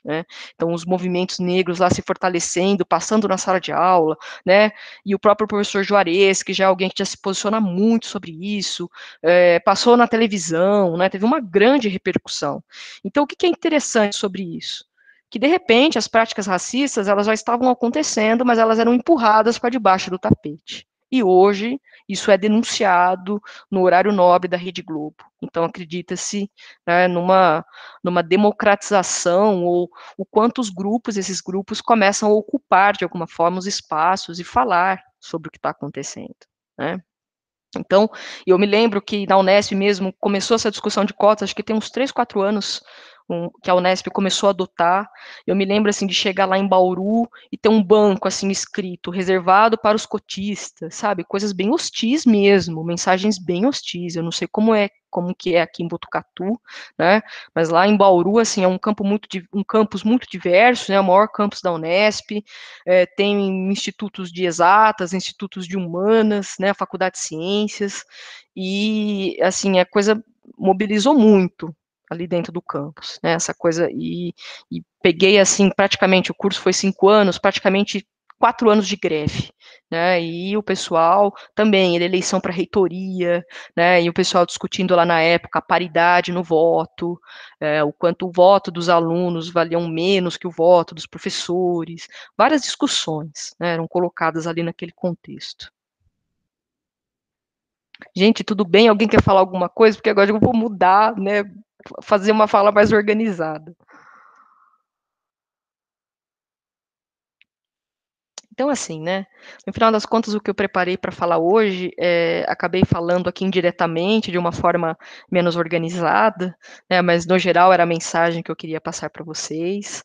Né? Então, os movimentos negros lá se fortalecendo, passando na sala de aula, né? E o próprio professor Juarez, que já é alguém que já se posiciona muito sobre isso, passou na televisão, né? Teve uma grande repercussão. Então, o que é interessante sobre isso? Que, de repente, as práticas racistas, elas já estavam acontecendo, mas elas eram empurradas para debaixo do tapete. E hoje, isso é denunciado no horário nobre da Rede Globo. Então, acredita-se, né, numa democratização, ou o quanto esses grupos começam a ocupar, de alguma forma, os espaços e falar sobre o que está acontecendo, né? Então, eu me lembro que na Unesp mesmo começou essa discussão de cotas, acho que tem uns 3, 4 anos que a Unesp começou a adotar. Eu me lembro assim de chegar lá em Bauru e ter um banco assim escrito, reservado para os cotistas, sabe? Coisas bem hostis mesmo, mensagens bem hostis. Eu não sei como que é aqui em Botucatu, né? Mas lá em Bauru, assim, é um campus muito diverso, né? O maior campus da Unesp, tem institutos de exatas, institutos de humanas, né? A Faculdade de Ciências, e assim, a coisa mobilizou muito ali dentro do campus, né, essa coisa, e peguei, assim, praticamente, o curso foi 5 anos, praticamente 4 anos de greve, né, e o pessoal também, eleição para reitoria, né, e o pessoal discutindo lá na época a paridade no voto, o quanto o voto dos alunos valiam menos que o voto dos professores, várias discussões, né, eram colocadas ali naquele contexto. Gente, tudo bem? Alguém quer falar alguma coisa? Porque agora eu vou mudar, né, fazer uma fala mais organizada. Então, assim, né, no final das contas, o que eu preparei para falar hoje, acabei falando aqui indiretamente, de uma forma menos organizada, né, mas, no geral, era a mensagem que eu queria passar para vocês.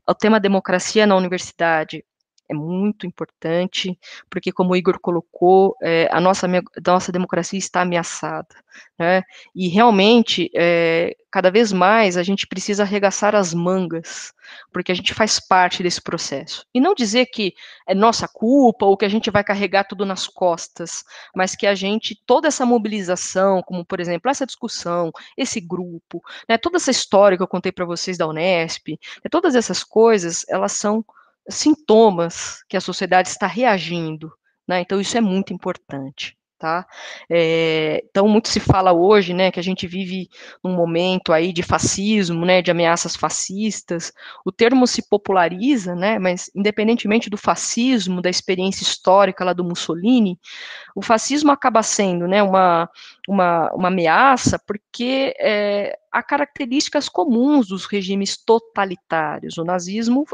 O tema democracia na universidade é muito importante, porque, como o Igor colocou, a nossa democracia está ameaçada, né, e, realmente, cada vez mais, a gente precisa arregaçar as mangas, porque a gente faz parte desse processo. E não dizer que é nossa culpa ou que a gente vai carregar tudo nas costas, mas que toda essa mobilização, como, por exemplo, essa discussão, esse grupo, né, toda essa história que eu contei para vocês da Unesp, todas essas coisas, elas são sintomas que a sociedade está reagindo, né, então isso é muito importante. Tá? Então, muito se fala hoje, né, que a gente vive num momento aí de fascismo, né, de ameaças fascistas. O termo se populariza, né, mas independentemente do fascismo, da experiência histórica lá do Mussolini, o fascismo acaba sendo, né, uma ameaça porque há características comuns dos regimes totalitários. O nazismo,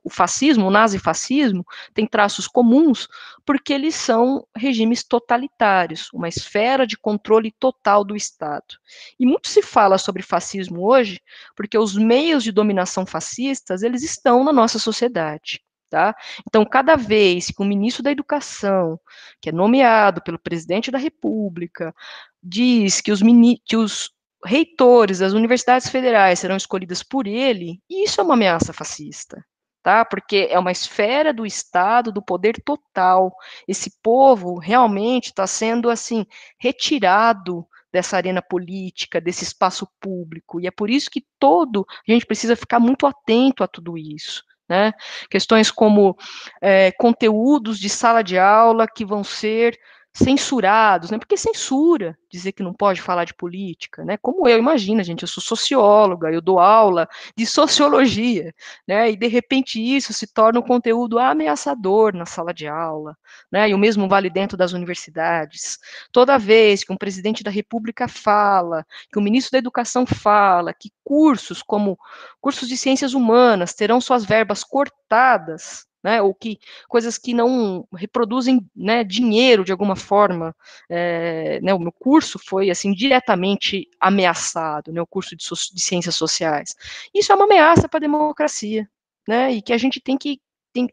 o fascismo, o nazifascismo, tem traços comuns porque eles são regimes totalitários, uma esfera de controle total do Estado. E muito se fala sobre fascismo hoje porque os meios de dominação fascistas, eles estão na nossa sociedade. Tá? Então, cada vez que o ministro da Educação, que é nomeado pelo presidente da República, diz que os reitores das universidades federais serão escolhidas por ele, isso é uma ameaça fascista, tá? Porque é uma esfera do Estado, do poder total. Esse povo realmente está sendo, assim, retirado, dessa arena política, desse espaço público, e é por isso que a gente precisa ficar muito atento a tudo isso, né? Questões como conteúdos de sala de aula que vão ser censurados, né? Porque censura dizer que não pode falar de política, né? Como imagina, gente, eu sou socióloga, eu dou aula de sociologia, né? E de repente isso se torna um conteúdo ameaçador na sala de aula, né? E o mesmo vale dentro das universidades. Toda vez que um presidente da República fala, que o ministro da Educação fala, que cursos como cursos de ciências humanas terão suas verbas cortadas, né, ou que coisas que não reproduzem, né, dinheiro de alguma forma, né, o meu curso foi assim diretamente ameaçado, né, o curso de ciências sociais. Isso é uma ameaça para a democracia, né, e que a gente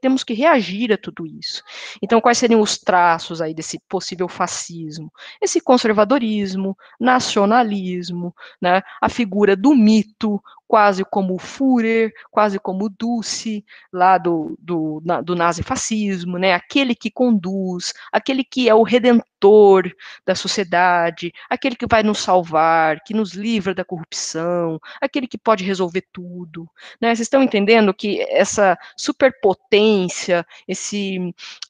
temos que reagir a tudo isso. Então, quais seriam os traços aí desse possível fascismo? Esse conservadorismo, nacionalismo, né, a figura do mito, quase como o Führer, quase como o Dulce, lá do nazifascismo, né, aquele que conduz, aquele que é o redentor da sociedade, aquele que vai nos salvar, que nos livra da corrupção, aquele que pode resolver tudo, né? Vocês estão entendendo que essa superpotência,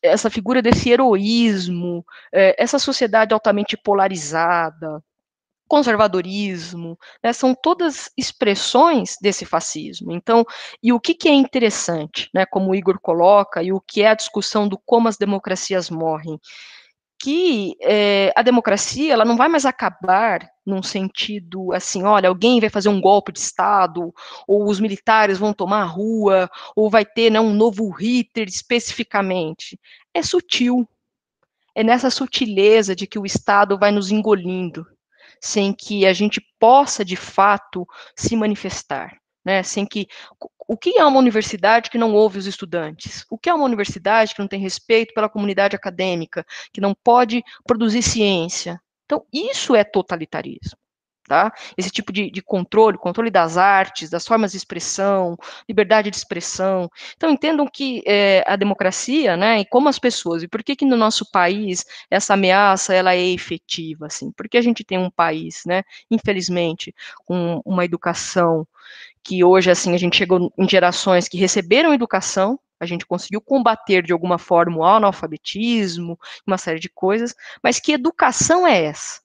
essa figura desse heroísmo, essa sociedade altamente polarizada, conservadorismo, né, são todas expressões desse fascismo. Então, e o que é interessante, né, como o Igor coloca, e o que é a discussão do como as democracias morrem, que a democracia ela não vai mais acabar num sentido assim, olha, alguém vai fazer um golpe de Estado, ou os militares vão tomar a rua, ou vai ter, né, um novo Hitler especificamente. É sutil, é nessa sutileza de que o Estado vai nos engolindo, sem que a gente possa, de fato, se manifestar, né? Sem que... O que é uma universidade que não ouve os estudantes? O que é uma universidade que não tem respeito pela comunidade acadêmica, que não pode produzir ciência? Então, isso é totalitarismo. Tá? Esse tipo de controle das artes, das formas de expressão, liberdade de expressão. Então, entendam que a democracia, né, e como as pessoas, e por que no nosso país essa ameaça ela é efetiva, assim? Porque a gente tem um país, né, infelizmente, com uma educação que hoje, assim, a gente chegou em gerações que receberam educação, a gente conseguiu combater de alguma forma o analfabetismo, uma série de coisas, mas que educação é essa?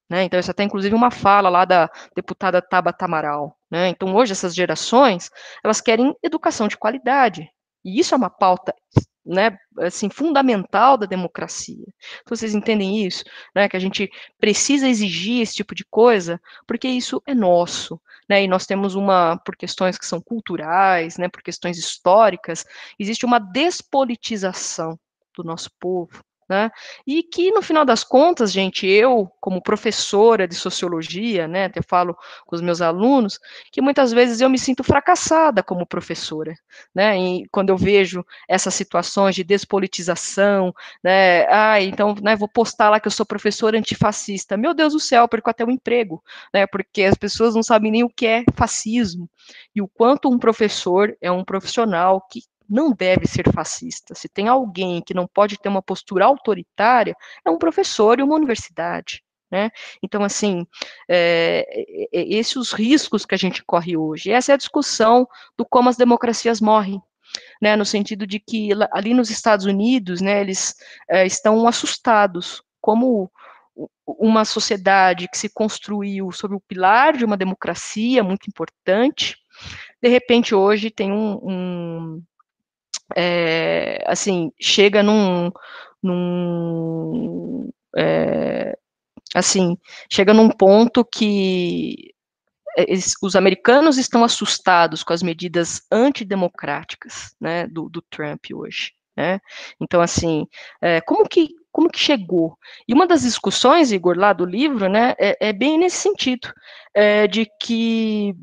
Né? Então, isso até inclusive uma fala lá da deputada Tabata Amaral. Né? Então, hoje, essas gerações, elas querem educação de qualidade. E isso é uma pauta, né, assim, fundamental da democracia. Então, vocês entendem isso? Né? Que a gente precisa exigir esse tipo de coisa, porque isso é nosso. Né? E nós temos por questões que são culturais, né, por questões históricas, existe uma despolitização do nosso povo. Né? E que, no final das contas, gente, eu, como professora de sociologia, né, até falo com os meus alunos, que muitas vezes eu me sinto fracassada como professora, né, e quando eu vejo essas situações de despolitização, né, então, né, vou postar lá que eu sou professora antifascista, meu Deus do céu, perco até o emprego, né, porque as pessoas não sabem nem o que é fascismo, e o quanto um professor é um profissional que não deve ser fascista. Se tem alguém que não pode ter uma postura autoritária, é um professor e uma universidade. Né? Então, assim, esses os riscos que a gente corre hoje. Essa é a discussão do como as democracias morrem. Né, no sentido de que ali nos Estados Unidos, né, eles estão assustados, como uma sociedade que se construiu sob o pilar de uma democracia muito importante, de repente hoje tem assim, chega assim, chega num ponto que os americanos estão assustados com as medidas antidemocráticas, né, do Trump hoje, né? Então, assim, como que chegou? E uma das discussões, Igor, lá do livro, né, é bem nesse sentido, de que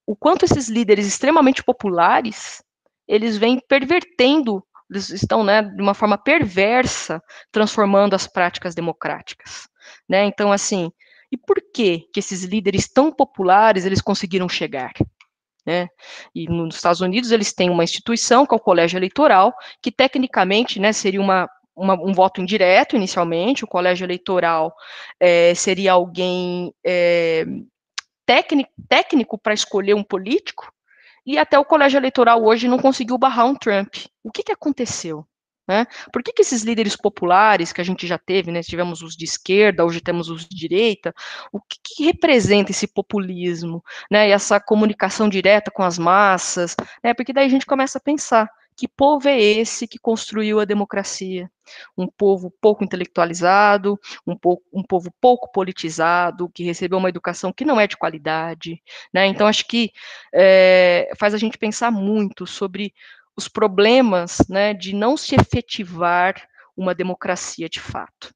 o quanto esses líderes extremamente populares, eles vêm pervertendo, eles estão, né, de uma forma perversa, transformando as práticas democráticas, né? Então, assim, e por que esses líderes tão populares, eles conseguiram chegar? Né? E nos Estados Unidos eles têm uma instituição, que é o colégio eleitoral, que tecnicamente, né, seria uma um voto indireto, inicialmente, o colégio eleitoral seria alguém técnico para escolher um político, e até o colégio eleitoral hoje não conseguiu barrar um Trump. O que aconteceu? Né? Por que esses líderes populares que a gente já teve, né, tivemos os de esquerda, hoje temos os de direita, o que representa esse populismo, né, e essa comunicação direta com as massas, né, porque daí a gente começa a pensar, que povo é esse que construiu a democracia? Um povo pouco intelectualizado, um povo pouco politizado, que recebeu uma educação que não é de qualidade, né? Então, acho que faz a gente pensar muito sobre os problemas, né, de não se efetivar uma democracia de fato.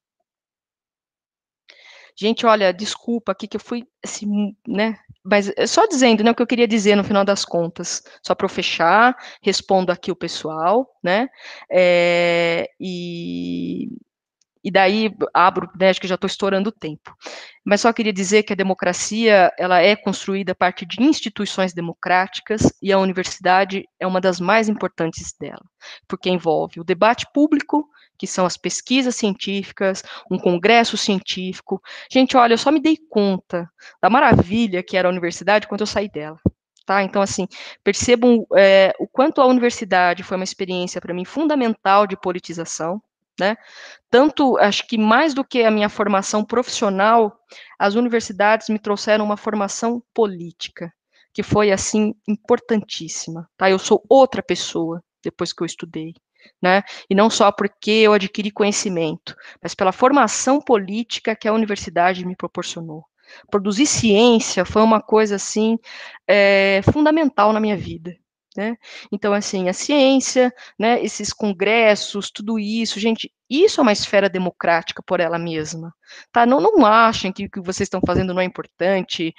Gente, olha, desculpa aqui que eu fui, assim, né, mas só dizendo, né, o que eu queria dizer no final das contas, só para eu fechar, respondo aqui o pessoal, né, e daí abro, né, acho que já estou estourando o tempo. Mas só queria dizer que a democracia, ela é construída a partir de instituições democráticas e a universidade é uma das mais importantes dela, porque envolve o debate público, que são as pesquisas científicas, um congresso científico. Gente, olha, eu só me dei conta da maravilha que era a universidade quando eu saí dela. Tá? Então, assim, percebam o quanto a universidade foi uma experiência, para mim, fundamental de politização, né? Tanto, acho que mais do que a minha formação profissional, as universidades me trouxeram uma formação política, que foi, assim, importantíssima, tá? Eu sou outra pessoa depois que eu estudei, né? E não só porque eu adquiri conhecimento, mas pela formação política que a universidade me proporcionou. Produzir ciência foi uma coisa, assim, fundamental na minha vida. Né? Então, assim, a ciência, né, esses congressos, tudo isso, gente, isso é uma esfera democrática por ela mesma, tá? Não achem que o que vocês estão fazendo não é importante,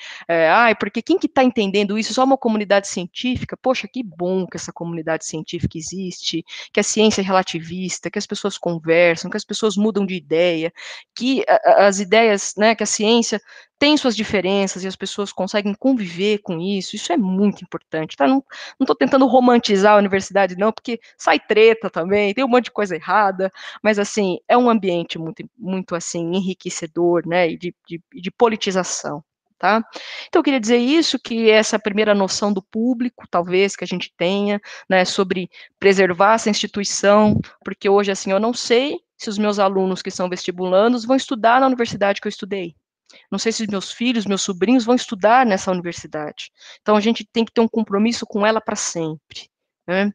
porque quem que está entendendo isso? Só uma comunidade científica? Poxa, que bom que essa comunidade científica existe, que a ciência é relativista, que as pessoas conversam, que as pessoas mudam de ideia, que as ideias, né, que a ciência tem suas diferenças e as pessoas conseguem conviver com isso é muito importante, tá? Não estou tentando romantizar a universidade, não, porque sai treta também, tem um monte de coisa errada, mas, assim, é um ambiente muito, muito assim, enriquecedor, né, e de politização, tá? Então, eu queria dizer isso, que essa primeira noção do público, talvez, que a gente tenha, né, sobre preservar essa instituição, porque hoje, assim, eu não sei se os meus alunos que são vestibulandos vão estudar na universidade que eu estudei. Não sei se meus filhos, meus sobrinhos vão estudar nessa universidade. Então, a gente tem que ter um compromisso com ela para sempre, né?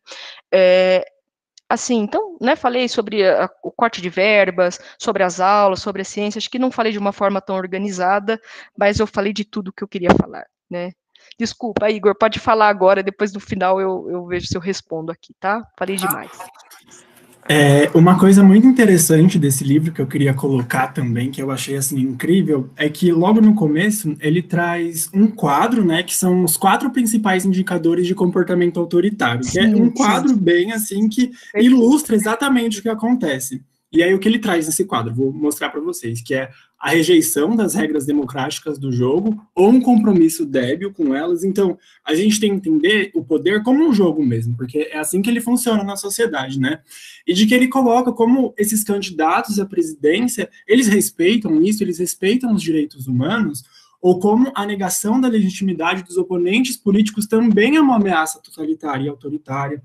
Assim, então, né, falei sobre o corte de verbas, sobre as aulas, sobre a ciência, acho que não falei de uma forma tão organizada, mas eu falei de tudo que eu queria falar, né? Desculpa, Igor, pode falar agora, depois no final eu vejo se eu respondo aqui, tá? Falei demais. Uma coisa muito interessante desse livro que eu queria colocar também, que eu achei assim incrível, é que logo no começo ele traz um quadro, né, que são os 4 principais indicadores de comportamento autoritário, que é um quadro bem assim que ilustra exatamente o que acontece. E aí o que ele traz nesse quadro, vou mostrar para vocês, que é a rejeição das regras democráticas do jogo ou um compromisso débil com elas. Então, a gente tem que entender o poder como um jogo mesmo, porque é assim que ele funciona na sociedade, né? E de que ele coloca como esses candidatos à presidência, eles respeitam isso, eles respeitam os direitos humanos, ou como a negação da legitimidade dos oponentes políticos também é uma ameaça totalitária e autoritária,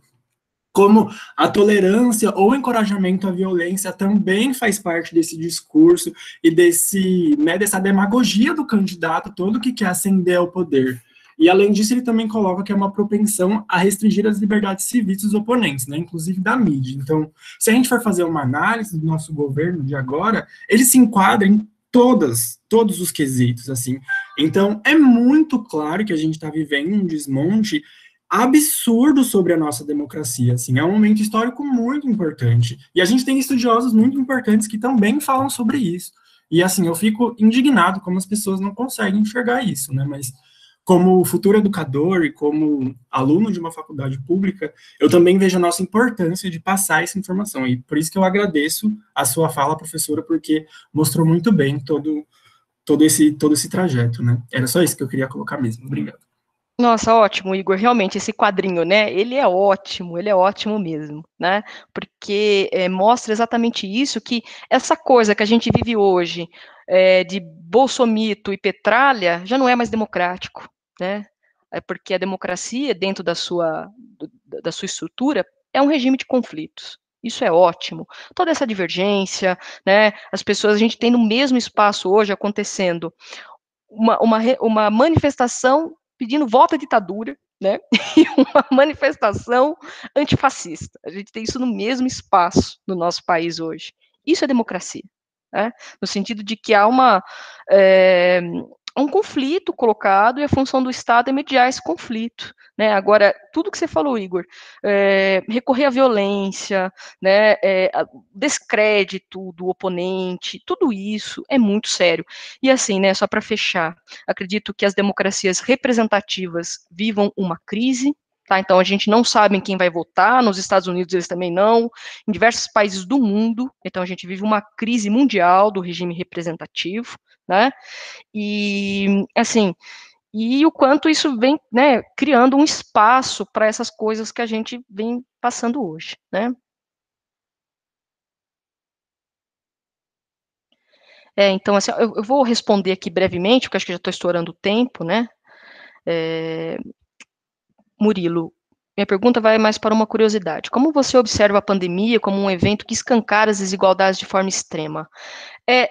como a tolerância ou encorajamento à violência também faz parte desse discurso e dessa demagogia do candidato todo que quer ascender ao poder. E, além disso, ele também coloca que é uma propensão a restringir as liberdades civis dos oponentes, né, inclusive da mídia. Então, se a gente for fazer uma análise do nosso governo de agora, ele se enquadra em todos os quesitos, assim. Então, é muito claro que a gente está vivendo um desmonte absurdo sobre a nossa democracia, assim, é um momento histórico muito importante, e a gente tem estudiosos muito importantes que também falam sobre isso, e assim, eu fico indignado como as pessoas não conseguem enxergar isso, né, mas como futuro educador e como aluno de uma faculdade pública, eu também vejo a nossa importância de passar essa informação, e por isso que eu agradeço a sua fala, professora, porque mostrou muito bem todo esse trajeto, né, era só isso que eu queria colocar mesmo, obrigado. Nossa, ótimo, Igor. Realmente, esse quadrinho, né? Ele é ótimo mesmo, né? Porque mostra exatamente isso, que essa coisa que a gente vive hoje, de bolsomito e petralha, já não é mais democrático, né? É porque a democracia, dentro da sua estrutura, é um regime de conflitos. Isso é ótimo. Toda essa divergência, né? As pessoas, a gente tem no mesmo espaço hoje acontecendo uma manifestação pedindo volta à ditadura, né? E uma manifestação antifascista. A gente tem isso no mesmo espaço no nosso país hoje. Isso é democracia, né? No sentido de que há um conflito colocado e a função do Estado é mediar esse conflito, né? Agora, tudo que você falou, Igor, recorrer à violência, né, descrédito do oponente, tudo isso é muito sério. E assim, né, só para fechar, acredito que as democracias representativas vivam uma crise, tá? Então a gente não sabe em quem vai votar, nos Estados Unidos eles também não, em diversos países do mundo, então a gente vive uma crise mundial do regime representativo, né? E assim, e o quanto isso vem, né, criando um espaço para essas coisas que a gente vem passando hoje, né? Então, assim, eu vou responder aqui brevemente, porque acho que já estou estourando o tempo, né? É, Murilo, minha pergunta vai mais para uma curiosidade. Como você observa a pandemia como um evento que escancara as desigualdades de forma extrema?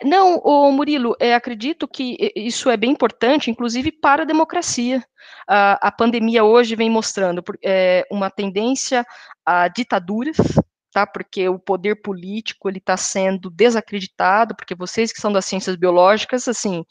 Não, Murilo, acredito que isso é bem importante, inclusive para a democracia. A pandemia hoje vem mostrando uma tendência a ditaduras, tá? Porque o poder político ele está sendo desacreditado, porque vocês que são das ciências biológicas, assim,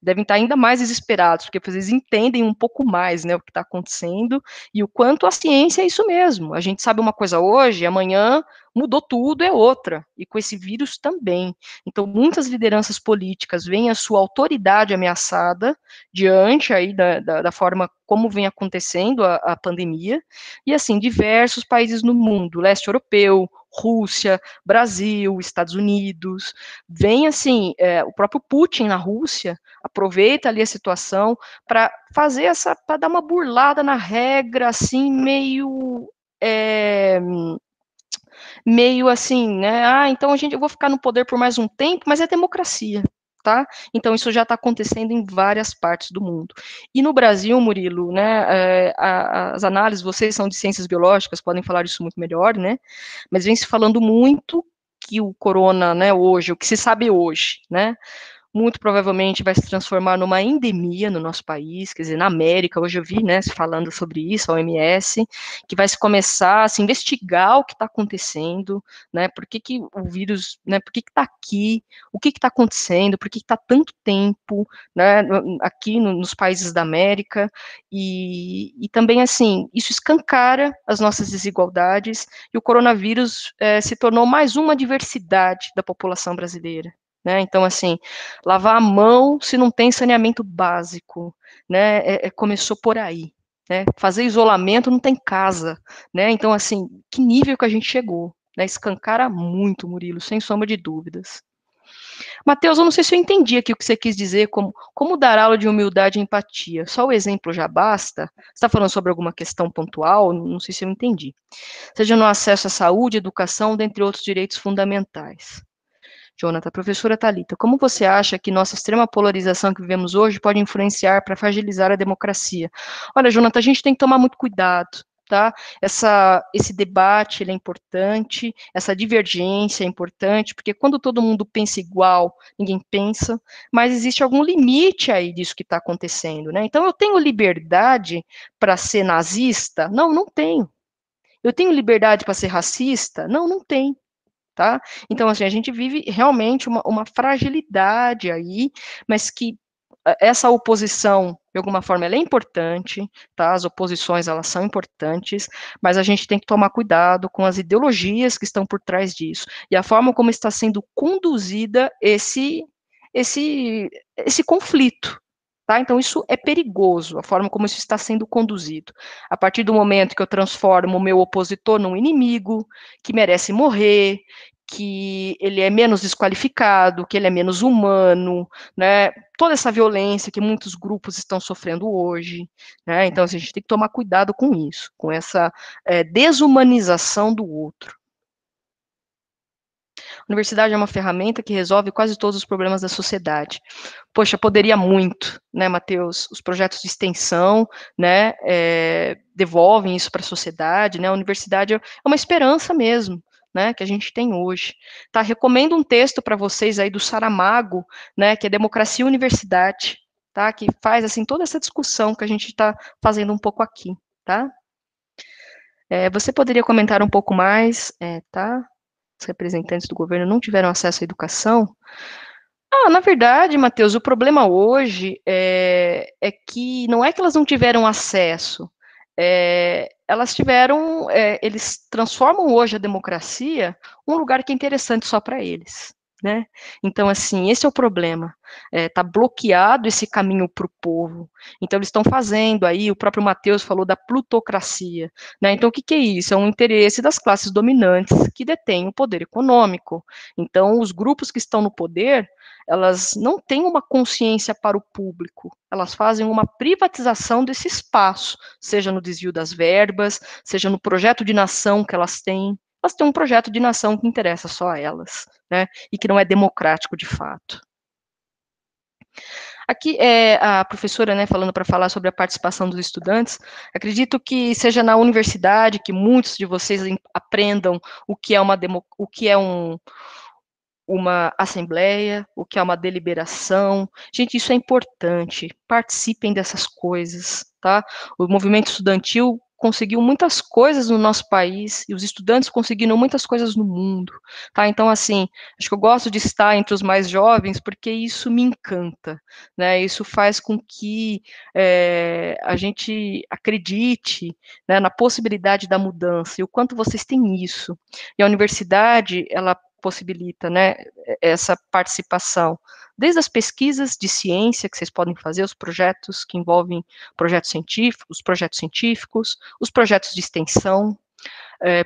devem estar ainda mais desesperados, porque vocês entendem um pouco mais, né, o que está acontecendo e o quanto a ciência é isso mesmo. A gente sabe uma coisa hoje, amanhã mudou tudo, é outra, e com esse vírus também. Então, muitas lideranças políticas veem a sua autoridade ameaçada diante aí da forma como vem acontecendo a pandemia, e assim, diversos países no mundo, leste europeu, Rússia, Brasil, Estados Unidos, vem assim, o próprio Putin na Rússia aproveita ali a situação para para dar uma burlada na regra, assim, meio assim, né? Então eu vou ficar no poder por mais um tempo, mas é democracia, tá? Então isso já está acontecendo em várias partes do mundo. E no Brasil, Murilo, né? As análises, vocês são de ciências biológicas, podem falar isso muito melhor, né? Mas vem se falando muito que o corona, né? Hoje, o que se sabe hoje, né? Muito provavelmente vai se transformar numa endemia no nosso país, quer dizer, na América, hoje eu vi, né, se falando sobre isso, a OMS, que vai se começar a se investigar o que está acontecendo, né, por que o vírus, né, por que está aqui, o que está acontecendo, por que está tanto tempo, né, aqui nos países da América, e também, assim, isso escancara as nossas desigualdades, e o coronavírus se tornou mais uma diversidade da população brasileira, né, então, assim, lavar a mão se não tem saneamento básico, né? Começou por aí, né? Fazer isolamento não tem casa, né? Então, assim, que nível que a gente chegou, né? Escancara muito, Murilo, sem sombra de dúvidas. Matheus, eu não sei se eu entendi aqui o que você quis dizer, como dar aula de humildade e empatia. Só o exemplo já basta? Você está falando sobre alguma questão pontual? Não sei se eu entendi. Seja no acesso à saúde, educação, dentre outros direitos fundamentais. Jonathan, professora Thalita, como você acha que nossa extrema polarização que vivemos hoje pode influenciar para fragilizar a democracia? Olha, Jonathan, a gente tem que tomar muito cuidado, tá? Esse debate ele é importante, essa divergência é importante, porque quando todo mundo pensa igual, ninguém pensa, mas existe algum limite aí disso que está acontecendo, né? Então, eu tenho liberdade para ser nazista? Não, não tenho. Eu tenho liberdade para ser racista? Não, não tenho. Tá? Então, assim, a gente vive realmente uma fragilidade aí, mas que essa oposição, de alguma forma, ela é importante, tá? As oposições, elas são importantes, mas a gente tem que tomar cuidado com as ideologias que estão por trás disso, e a forma como está sendo conduzida esse conflito, tá? Então, isso é perigoso, a forma como isso está sendo conduzido. A partir do momento que eu transformo o meu opositor num inimigo, que merece morrer, que ele é menos desqualificado, que ele é menos humano, né? Toda essa violência que muitos grupos estão sofrendo hoje, né? Então, assim, a gente tem que tomar cuidado com isso, com essa desumanização do outro. A universidade é uma ferramenta que resolve quase todos os problemas da sociedade. Poxa, poderia muito, né, Matheus? Os projetos de extensão, né, devolvem isso para a sociedade, né? A universidade é uma esperança mesmo, né, que a gente tem hoje. Tá? Recomendo um texto para vocês aí do Saramago, né, que é Democracia e Universidade, tá? Que faz assim toda essa discussão que a gente está fazendo um pouco aqui, tá? Você poderia comentar um pouco mais, tá? Os representantes do governo não tiveram acesso à educação? Na verdade, Matheus, o problema hoje é que não é que elas não tiveram acesso, elas tiveram, eles transformam hoje a democracia um lugar que é interessante só para eles, né? Então, assim, esse é o problema. Está bloqueado esse caminho para o povo. Então, eles estão fazendo aí, o próprio Matheus falou da plutocracia, né? Então, o que é isso? É um interesse das classes dominantes que detêm o poder econômico. Então, os grupos que estão no poder, elas não têm uma consciência para o público, elas fazem uma privatização desse espaço, seja no desvio das verbas, seja no projeto de nação que elas têm um projeto de nação que interessa só a elas, né, e que não é democrático de fato. Aqui é a professora, né, falando para falar sobre a participação dos estudantes. Acredito que seja na universidade que muitos de vocês aprendam o que é uma assembleia, o que é uma deliberação. Gente, isso é importante. Participem dessas coisas, tá? O movimento estudantil conseguiu muitas coisas no nosso país e os estudantes conseguiram muitas coisas no mundo, tá? Então, assim, acho que eu gosto de estar entre os mais jovens porque isso me encanta, né? Isso faz com que a gente acredite, né, na possibilidade da mudança e o quanto vocês têm isso. E a universidade, ela possibilita, né, essa participação, desde as pesquisas de ciência que vocês podem fazer, os projetos que envolvem os projetos científicos, os projetos de extensão,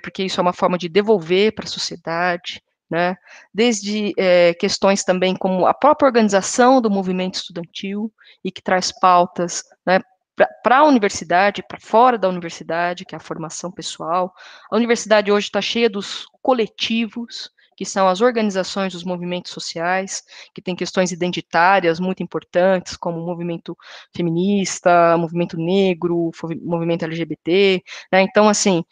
porque isso é uma forma de devolver para a sociedade, né, desde questões também como a própria organização do movimento estudantil, e que traz pautas, né, para a universidade, para fora da universidade, que é a formação pessoal. A universidade hoje está cheia dos coletivos, que são as organizações dos movimentos sociais, que têm questões identitárias muito importantes, como o movimento feminista, movimento negro, movimento LGBT, né? Então, assim,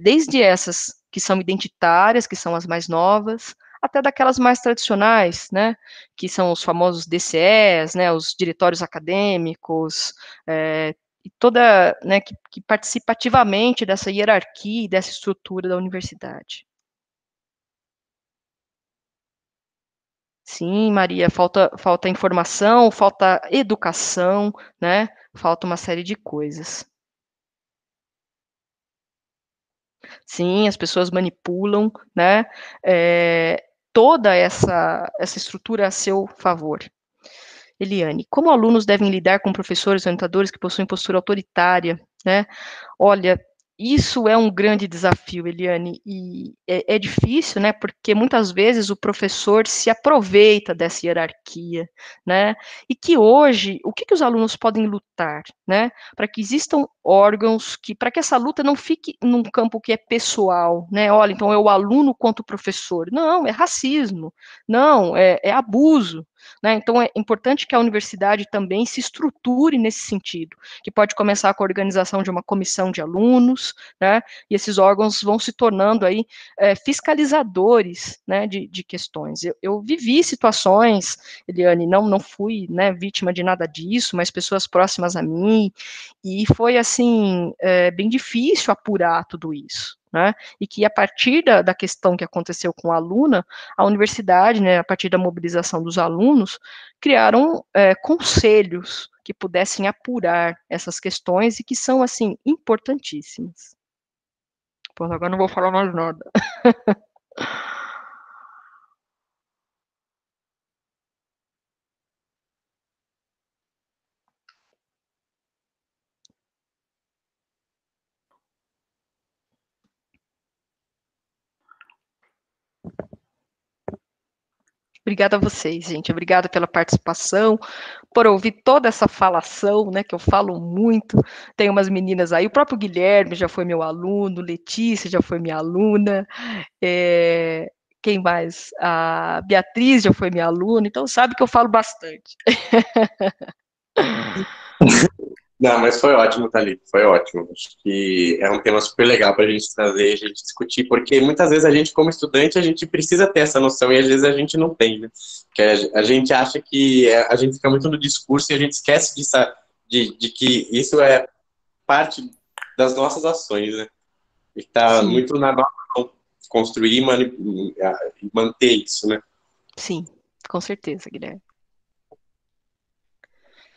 desde essas que são identitárias, que são as mais novas, até daquelas mais tradicionais, né, que são os famosos DCEs, né, os diretórios acadêmicos, e toda, né, que participa ativamente dessa hierarquia e dessa estrutura da universidade. Sim, Maria, falta informação, falta educação, né? Falta uma série de coisas. Sim, as pessoas manipulam, né? Toda essa estrutura a seu favor. Eliane, como alunos devem lidar com professores orientadores que possuem postura autoritária, né? Olha, isso é um grande desafio, Eliane, e é difícil, né, porque muitas vezes o professor se aproveita dessa hierarquia, né, e que hoje, o que os alunos podem lutar, né, para que existam órgãos para que essa luta não fique num campo que é pessoal, né, olha, então é o aluno contra o professor, não, é racismo, não, é abuso, né, então é importante que a universidade também se estruture nesse sentido, que pode começar com a organização de uma comissão de alunos, né, e esses órgãos vão se tornando aí fiscalizadores, né, de questões. Eu vivi situações, Eliane, não fui, né, vítima de nada disso, mas pessoas próximas a mim, e foi, assim, bem difícil apurar tudo isso, né, e que a partir da questão que aconteceu com a aluna, a universidade, né, a partir da mobilização dos alunos, criaram conselhos que pudessem apurar essas questões e que são, assim, importantíssimas. Pô, agora não vou falar mais nada. Obrigada a vocês, gente. Obrigada pela participação, por ouvir toda essa falação, né, que eu falo muito. Tem umas meninas aí, o próprio Guilherme já foi meu aluno, Letícia já foi minha aluna, quem mais? A Beatriz já foi minha aluna, então sabe que eu falo bastante. Não, mas foi ótimo, Thalita, foi ótimo. Acho que é um tema super legal para a gente trazer, a gente discutir, porque muitas vezes a gente, como estudante, a gente precisa ter essa noção e às vezes a gente não tem, né? Que a gente acha que a gente fica muito no discurso e a gente esquece de que isso é parte das nossas ações, né? E está muito na nossa mão construir e manter isso, né? Sim, com certeza, Guilherme.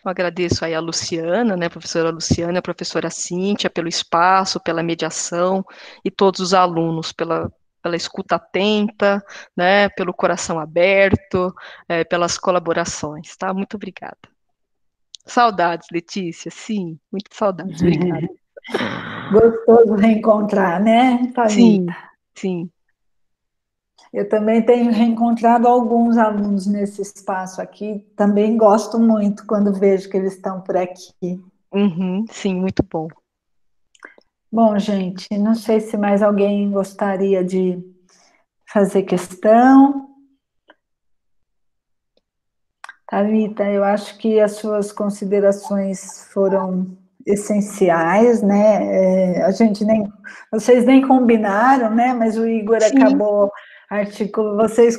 Eu agradeço aí a Luciana, né, a professora Luciana, a professora Cíntia, pelo espaço, pela mediação, e todos os alunos pela escuta atenta, né, pelo coração aberto, pelas colaborações, tá? Muito obrigada. Saudades, Letícia, sim, muitas saudades, obrigada. Gostoso reencontrar, né, Thalita? Sim, sim. Eu também tenho reencontrado alguns alunos nesse espaço aqui, também gosto muito quando vejo que eles estão por aqui. Sim, muito bom. Bom, gente, não sei se mais alguém gostaria de fazer questão. Thalita, eu acho que as suas considerações foram essenciais, né? Vocês nem combinaram, né? Mas o Igor acabou vocês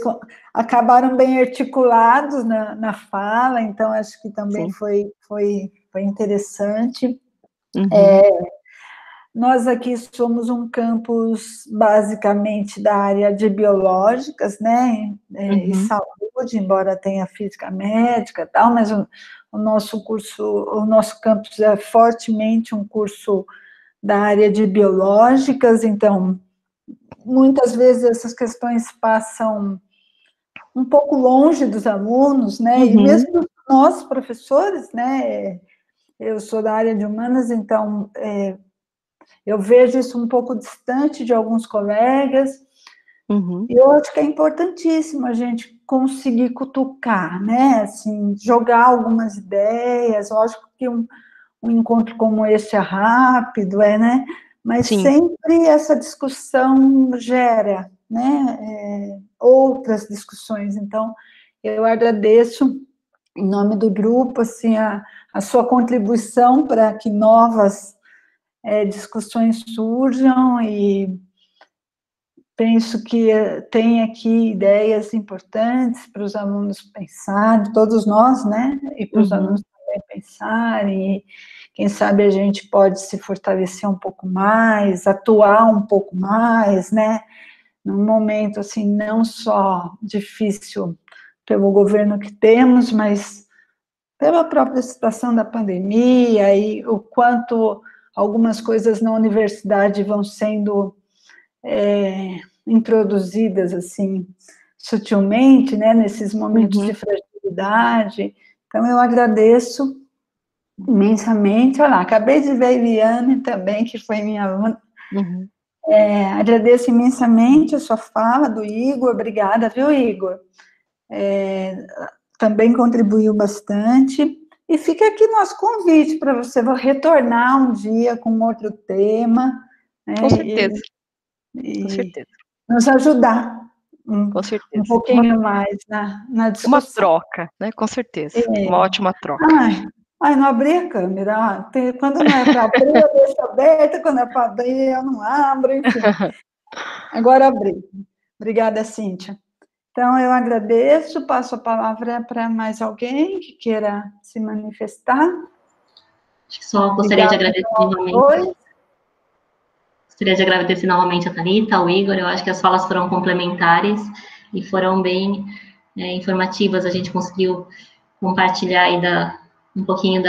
acabaram bem articulados na fala, então acho que também foi interessante. Nós aqui somos um campus basicamente da área de biológicas, né, e saúde, embora tenha física médica e tal, mas o nosso campus é fortemente um curso da área de biológicas, então, muitas vezes essas questões passam um pouco longe dos alunos, né, e mesmo nós, professores, né, eu sou da área de humanas, então, eu vejo isso um pouco distante de alguns colegas, e eu acho que é importantíssimo a gente conseguir cutucar, né, assim, jogar algumas ideias. Lógico que um encontro como este é rápido, né, mas sempre essa discussão gera, né, outras discussões. Então, eu agradeço, em nome do grupo, assim, a sua contribuição para que novas discussões surjam, e penso que tem aqui ideias importantes para os alunos pensarem, todos nós, né, e para os alunos também pensarem, e quem sabe a gente pode se fortalecer um pouco mais, atuar um pouco mais, né, num momento, assim, não só difícil pelo governo que temos, mas pela própria situação da pandemia, e o quanto algumas coisas na universidade vão sendo introduzidas, assim, sutilmente, né, nesses momentos de fragilidade. Então, eu agradeço imensamente. Olha lá, acabei de ver a Eliane também, que foi minha aluna. Agradeço imensamente a sua fala, do Igor. Obrigada, viu, Igor? Também contribuiu bastante. E fica aqui nosso convite para você retornar um dia com outro tema. Com certeza. Com certeza. Nos ajudar um pouquinho mais na discussão. Uma troca, né? Com certeza. Uma ótima troca. Não abri a câmera. Quando não é para abrir, eu deixo aberta. Quando é para abrir, eu não abro, enfim. Agora abri. Obrigada, Cíntia. Então, eu agradeço. Passo a palavra para mais alguém que queira se manifestar. Só gostaria de agradecer novamente. Gostaria de agradecer novamente a Thalita, ao Igor. Eu acho que as falas foram complementares e foram bem informativas. A gente conseguiu compartilhar aí um pouquinho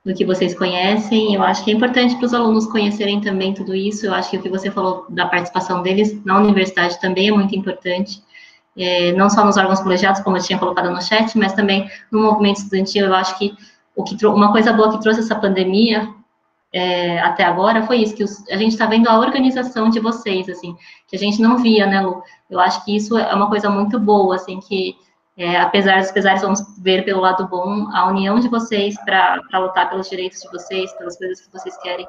do que vocês conhecem. Eu acho que é importante para os alunos conhecerem também tudo isso. Eu acho que o que você falou da participação deles na universidade também é muito importante. Não só nos órgãos colegiados, como eu tinha colocado no chat, mas também no movimento estudantil. Eu acho que uma coisa boa que trouxe essa pandemia até agora foi isso, que a gente está vendo a organização de vocês, assim, que a gente não via, né, Lu? Eu acho que isso é uma coisa muito boa, assim, que apesar dos pesares, vamos ver pelo lado bom, a união de vocês para lutar pelos direitos de vocês, pelas coisas que vocês querem,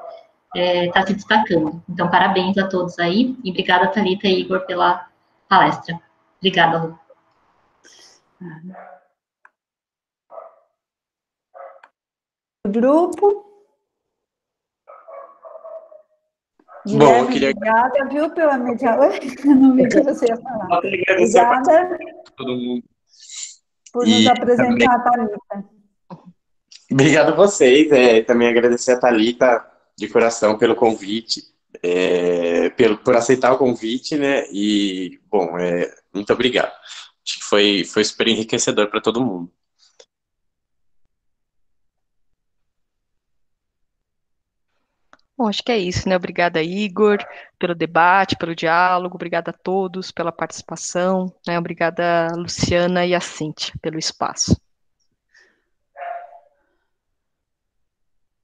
está se destacando. Então, parabéns a todos aí, e obrigada, Thalita e Igor, pela palestra. Obrigada, Lu. Grupo. Bom, Guilherme, obrigada, viu, pela mediação. Não vi que você ia falar. Obrigada todo mundo. Por nos apresentar, Thalita. Obrigado a vocês, também agradecer a Thalita de coração pelo convite, por aceitar o convite, né, e, bom, muito obrigado. Acho que foi super enriquecedor para todo mundo. Bom, acho que é isso, né? Obrigada, Igor, pelo debate, pelo diálogo, obrigada a todos pela participação, né? Obrigada, Luciana e a Cíntia, pelo espaço.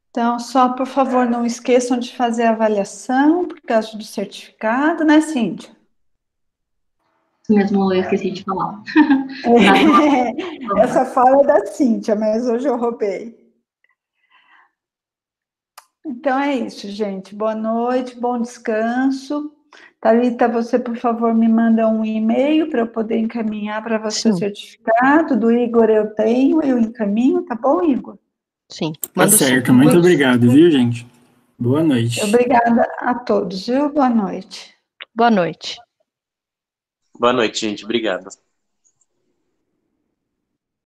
Então, só, por favor, não esqueçam de fazer a avaliação, por causa do certificado, né, Cíntia? Isso mesmo, eu esqueci de falar. Essa fala é da Cíntia, mas hoje eu roubei. Então é isso, gente. Boa noite, bom descanso. Thalita, você, por favor, me manda um e-mail para eu poder encaminhar para você o certificado. Do Igor eu tenho, eu encaminho, tá bom, Igor? Sim. Tá certo, muito obrigado, viu, gente? Boa noite. Obrigada a todos, viu? Boa noite. Boa noite. Boa noite, gente. Obrigado.